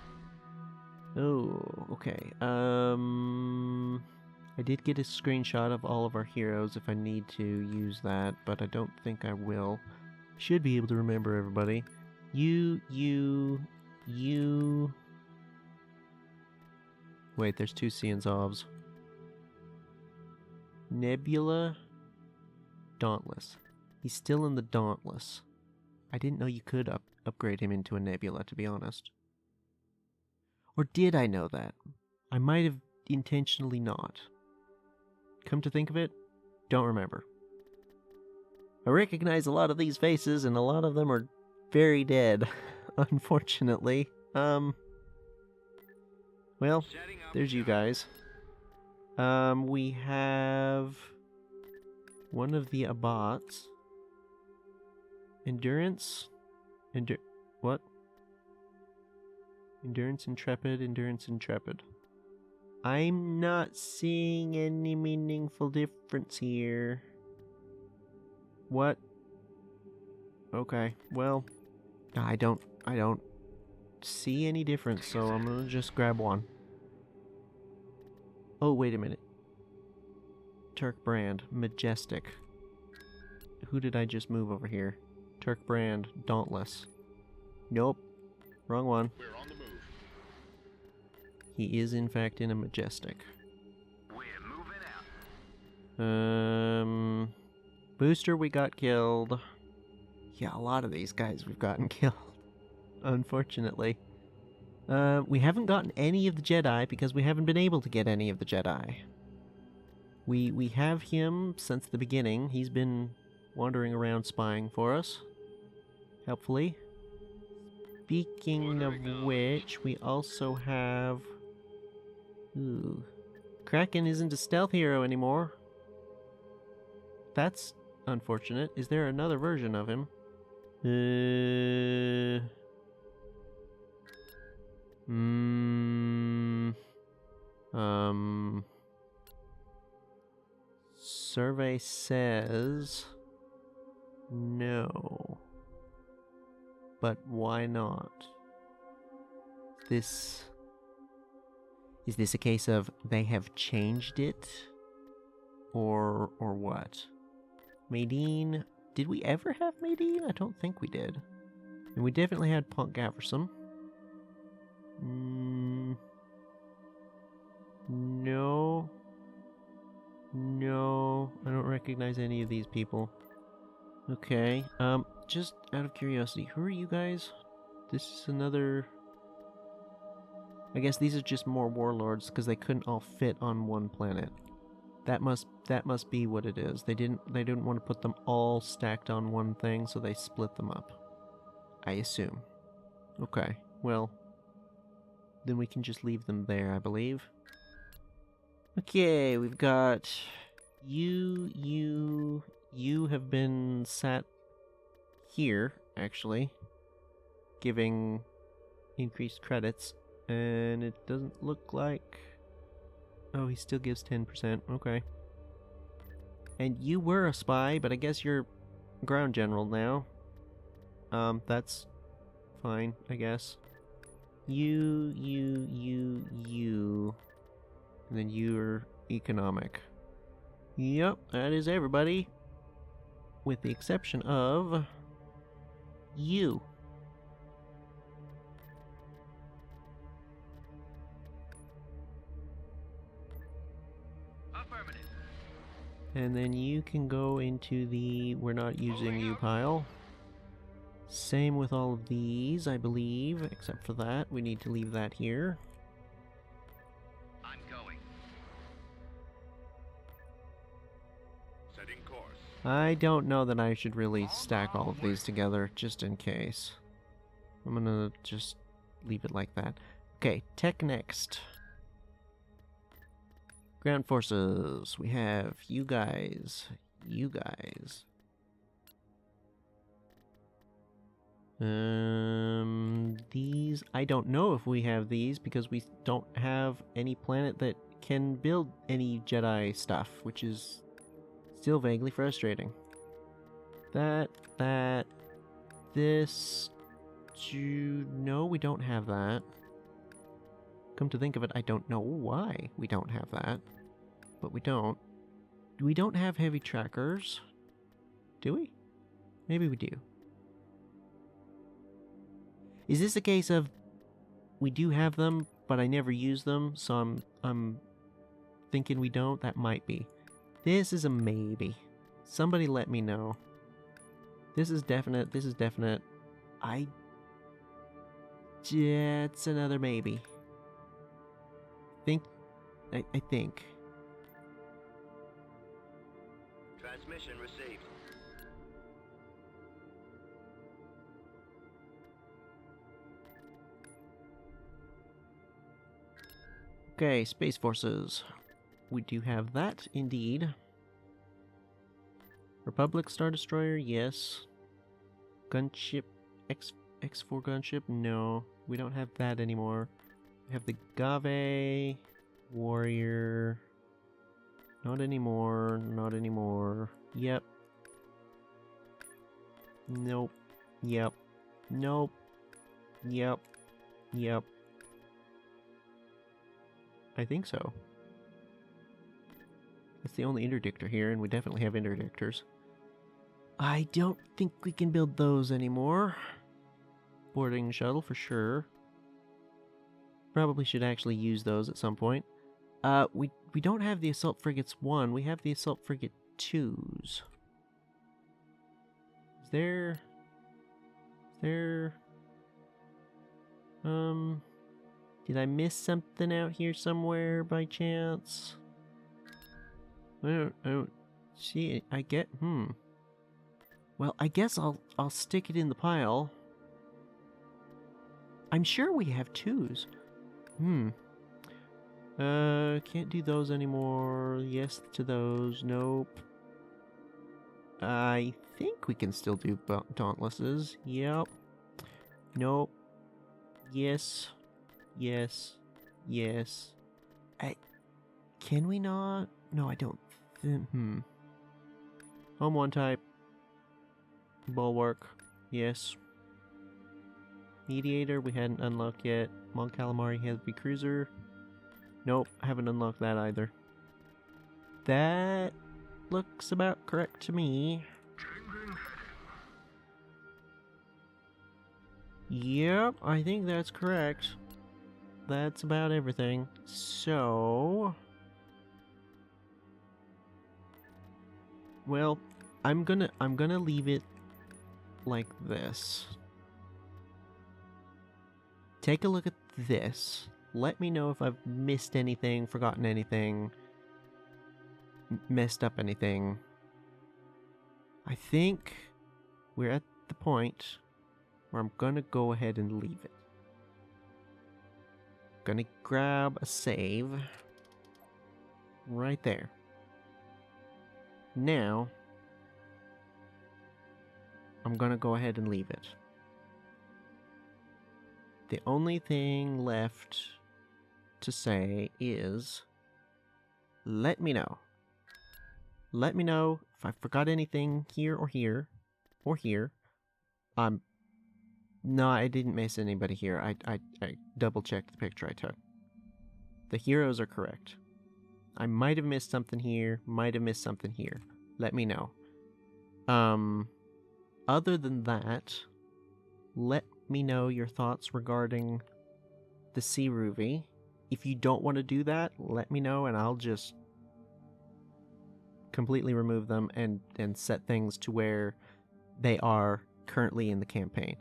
Oh, okay. I did get a screenshot of all of our heroes if I need to use that, but I don't think I will. Should be able to remember everybody. You. Wait, there's two Cianzovs. Nebula, Dauntless. He's still in the Dauntless. I didn't know you could upgrade him into a Nebula, to be honest. Or did I know that? I might have intentionally not. Come to think of it, don't remember. I recognize a lot of these faces, and a lot of them are very dead, unfortunately. Well, there's you guys. We have one of the Abbots. Endurance? What? Endurance Intrepid. I'm not seeing any meaningful difference here. What? Okay, well, I don't see any difference, so I'm gonna just grab one. Oh, wait a minute. Turk Brand, Majestic. Who did I just move over here? Turk Brand, Dauntless. Nope, wrong one. We're on the move. He is in fact in a Majestic. We're moving out. Booster we got killed. Yeah, a lot of these guys we've gotten killed, unfortunately. We haven't gotten any of the Jedi because we haven't been able to get any of the Jedi. We have him since the beginning. He's been wandering around spying for us, helpfully. Speaking of which, we also have... Ooh. Kraken isn't a stealth hero anymore. That's unfortunate. Is there another version of him? Survey says no. But why not? Is this a case of they have changed it? Or what? Maydeen, did we ever have Maydeen? I don't think we did. And we definitely had Punk Gaversum. No. No, I don't recognize any of these people. Okay, just out of curiosity, who are you guys? this is another... I guess these are just more warlords because they couldn't all fit on one planet. That must be what it is. They didn't want to put them all stacked on one thing, so they split them up. I assume. Okay, well, then we can just leave them there, I believe. Okay, we've got you have been sat here, actually, giving increased credits, and it doesn't look like... Oh, he still gives 10%, okay. And you were a spy, but I guess you're ground general now. That's fine, I guess. You, and then you're economic. Yep, that is everybody. With the exception of... you. Affirmative. And then you can go into the we're not using you pile. Same with all of these, I believe, except for that. We need to leave that here. I'm going. Setting course. I don't know that I should really stack all of these together, just in case. I'm gonna just leave it like that. Okay, tech next. Ground forces. We have you guys. You guys. These... I don't know if we have these, because we don't have any planet that can build any Jedi stuff, which is still vaguely frustrating. This... No, we don't have that. Come to think of it, I don't know why we don't have that. But we don't. We don't have heavy trackers. Do we? Maybe we do. Is this a case of we do have them, but I never use them, so I'm thinking we don't? That might be. This is a maybe. Somebody let me know. This is definite. This is definite. Yeah, it's another maybe. I think. Transmission received. Okay, Space Forces. We do have that, indeed. Republic Star Destroyer, yes. Gunship, X4 gunship, no. We don't have that anymore. We have the Gave Warrior. Not anymore, not anymore. Yep. Nope. Yep. Nope. Yep. Yep. I think so. That's the only interdictor here, and we definitely have interdictors. I don't think we can build those anymore. Boarding shuttle for sure. Probably should actually use those at some point. We don't have the Assault Frigates 1, we have the Assault Frigate 2s. Is there... Did I miss something out here somewhere by chance? I don't see it. I get... Well, I guess I'll stick it in the pile. I'm sure we have 2s. Can't do those anymore. Yes to those. Nope. I think we can still do Dauntlesses. Yep. Nope. Yes. Yes. Yes. Can we not? No, I don't. Home 1 type. Bulwark. Yes. Mediator, we hadn't unlocked yet. Mon Calamari Heavy Cruiser. Nope, I haven't unlocked that either. That looks about correct to me. Yep, I think that's correct. That's about everything. So... Well, I'm gonna leave it like this. take a look at this. Let me know if I've missed anything, forgotten anything, messed up anything. I think we're at the point where I'm gonna go ahead and leave it. Gonna grab a save right there. Now, I'm gonna go ahead and leave it. The only thing left to say is, let me know. Let me know if I forgot anything here or here or here. No, I didn't miss anybody here. I double-checked the picture I took. The heroes are correct. I might have missed something here, might have missed something here. Let me know. Other than that, let me know your thoughts regarding the Sea Ruby. If you don't want to do that, let me know and I'll just completely remove them and set things to where they are currently in the campaign.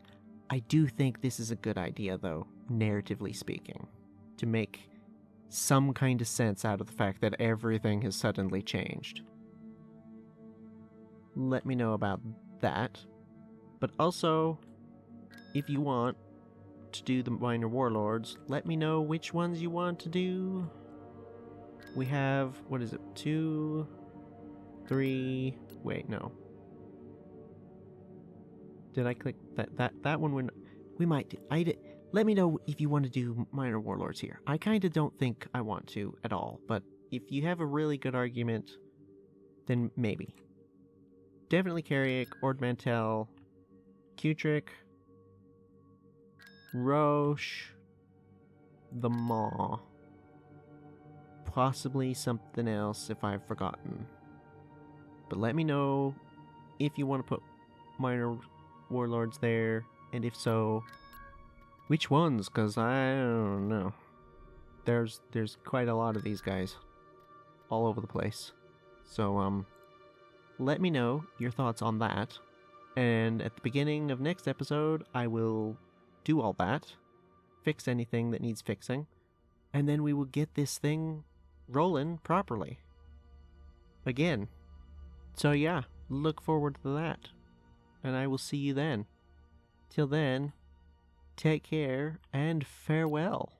I do think this is a good idea, though, narratively speaking, to make some kind of sense out of the fact that everything has suddenly changed. Let me know about that. But also, if you want to do the minor warlords, let me know which ones you want to do. We have, what is it, 2, 3, wait, no. Did I click that one? We might do, let me know if you want to do minor warlords here. I kind of don't think I want to at all, but if you have a really good argument, then maybe. Definitely Carrick, Ord Mantell, Kutrick, Roche, the Maw. Possibly something else if I've forgotten. But let me know if you want to put minor warlords there, and if so, which ones, because I don't know. There's quite a lot of these guys all over the place. So, let me know your thoughts on that, and at the beginning of next episode, I will do all that, fix anything that needs fixing, and then we will get this thing rolling properly. Again. So yeah, look forward to that. And I will see you then. Till then, take care and farewell.